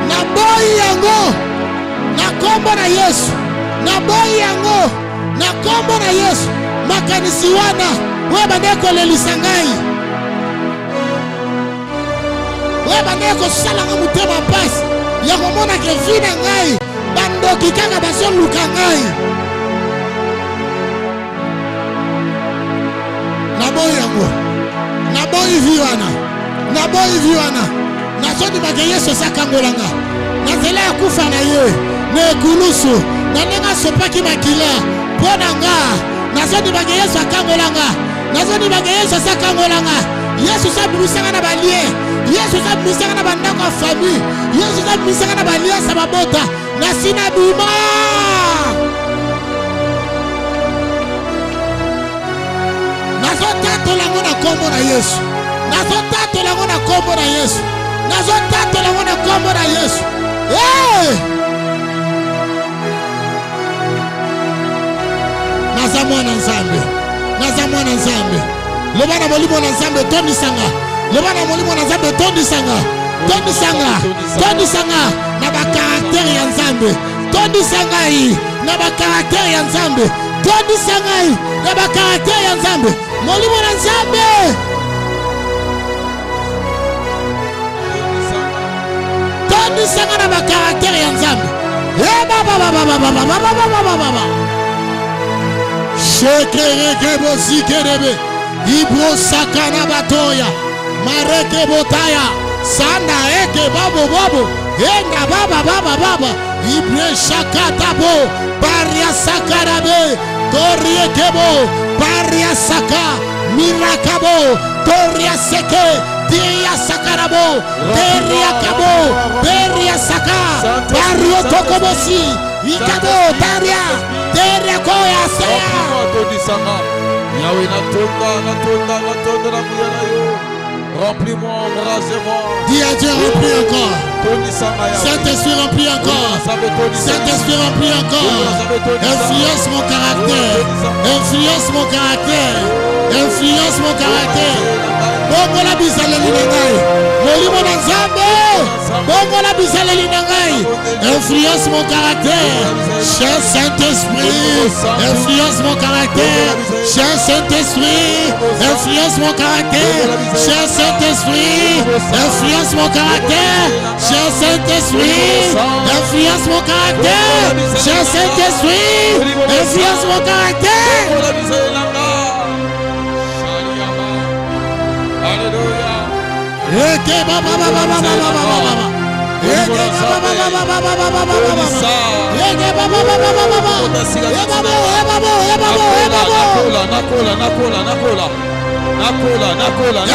Na boyi yango. Na kombo na Yesu. Na boyi yango. Na kombo na Yesu. Makanisi wana. We bandeko lelisa ngai. We bandeko salanga mutema pasi. Ya komona ke vina ngai. Bandoki kaka baso luka ngai. Naboyi yango. Naboyi viwana. Naboyi viwana. Nasoni bake Yesu sakangolanga. Nazela ya kufa na ye. Ne kulusu. Nanenga sopaki makila. Pona nga. Nazoni bake Yesu akangolanga. Nazoni bake Yesu sakangolanga. Yesu abimisaka na balie. Yesu abimisaka na bandako ya famille. Yesu abimisaka na balie sa babota. Na sina bima. Nazotatola ngona kombo na Yesu. Nazotatola ngona kombo na Yesu. Nazotatola ngona kombo na Yesu. Naza mwana Nzambe. Naza mwana Nzambe. Lebana molimo na Nzambe tondisanga. Lebana molimo na Nzambe tondisanga. Tondisanga. Tondisanga na ba caractère ya Nzambe. Tondisanga yi na ba caractère ya Nzambe. Tondisanga yi na ba caractère ya Nzambe. Molimo na Nzambe. Tondisanga na ba caractère ya Nzambe. Baba. Shekereke bozikerebe. Ibro sakana batoya. Mareke botaya. Sanda eke babo. Enga baba. Ibre shakatabo. Baria sakarabe. Toriekebo. Baria saka. Mirakabo. Toria seke. Dia sakarabo. Beria kabo. Beria saka. Bario tokobosi. Ikabo. Daria. Deria koya seya. Yahweh, natonda na muyana yo. Remplis-moi, embrasez-moi. Dis à Dieu, remplis encore. Saint-Esprit, remplis encore. Saint-Esprit, remplis encore. Influence mon caractère. Influence mon caractère. Influence mon caractère. Bongo la bizaleli nangai. Molimo na Nzambe. Bongo la bizaleli nangai. Influence mon caractère. Cher Saint-Esprit. Influence mon caractère. Cher Saint-Esprit. Influence mon caractère. Cher Saint-Esprit. Influence mon caractère. Cher Saint-Esprit. Influence mon caractère. Cher Saint-Esprit. Influence mon caractère.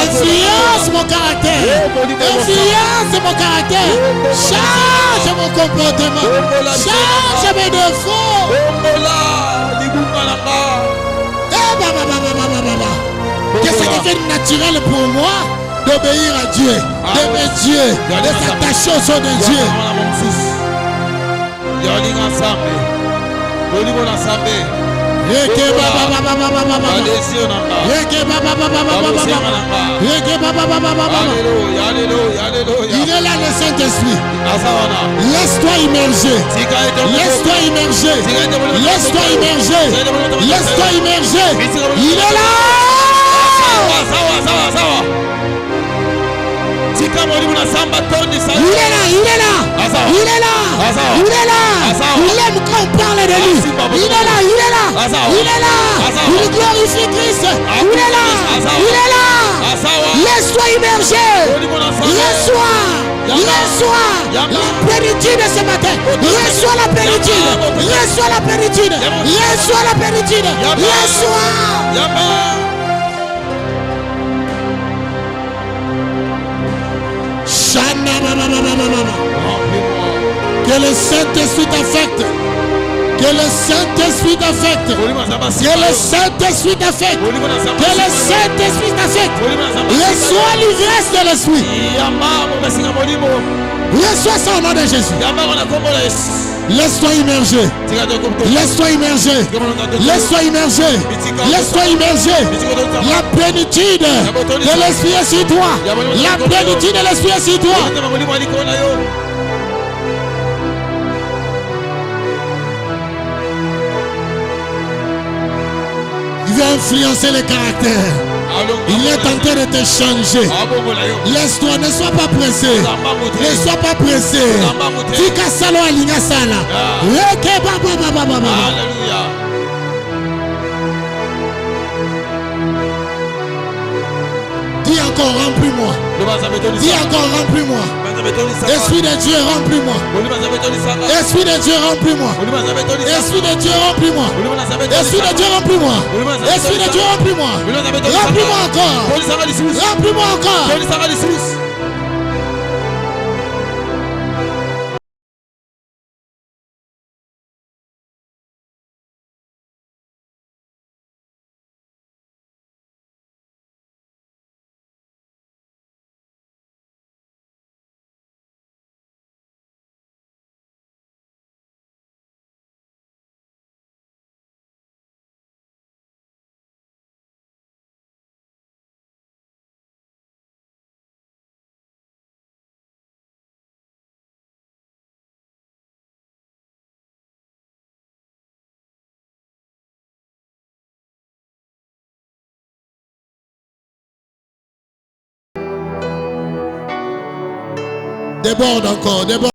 Influence mon caractère. Influence mon caractère. Change mon comportement. Change mes défauts. Que ça devienne naturel pour moi d'obéir à Dieu, d'aimer Dieu, de s'attacher aux choses de Dieu. Il est là le Saint-Esprit. Laisse-toi immerger. Laisse-toi immerger. Laisse-toi immerger. Laisse-toi immerger. Il est là. Il est là, il aime qu'on parle de lui. Il est là. Il glorifie Christ. Il est là. Laisse-toi immerger. Reçois la plénitude ce matin. Reçois la plénitude. Que le Saint-Esprit t'affecte. Que le Saint-Esprit t'affecte. Que le Saint-Esprit t'affecte. Que le Saint-Esprit t'affecte. Reçois l'ivresse de l'Esprit. Reçois ça au nom de Jésus. Laisse-toi immerger. Laisse-toi immerger. Laisse-toi immerger. Laisse-toi immerger. La plénitude de l'Esprit est sur toi. La plénitude de l'Esprit est sur toi. Il veut influencer les caractères. Il est en train de te changer. Laisse-toi, ne sois pas pressé. Ne sois pas pressé. Tika salo alinga sala. Reke baba. Dis encore, remplis-moi. Dis encore, remplis-moi. Esprit de Dieu, remplis-moi. Esprit de Dieu, remplis-moi. Esprit de Dieu, remplis-moi. Esprit de Dieu, remplis-moi. Esprit de Dieu, remplis-moi. Remplis-moi encore. Remplis-moi encore. Déborde encore, déborde.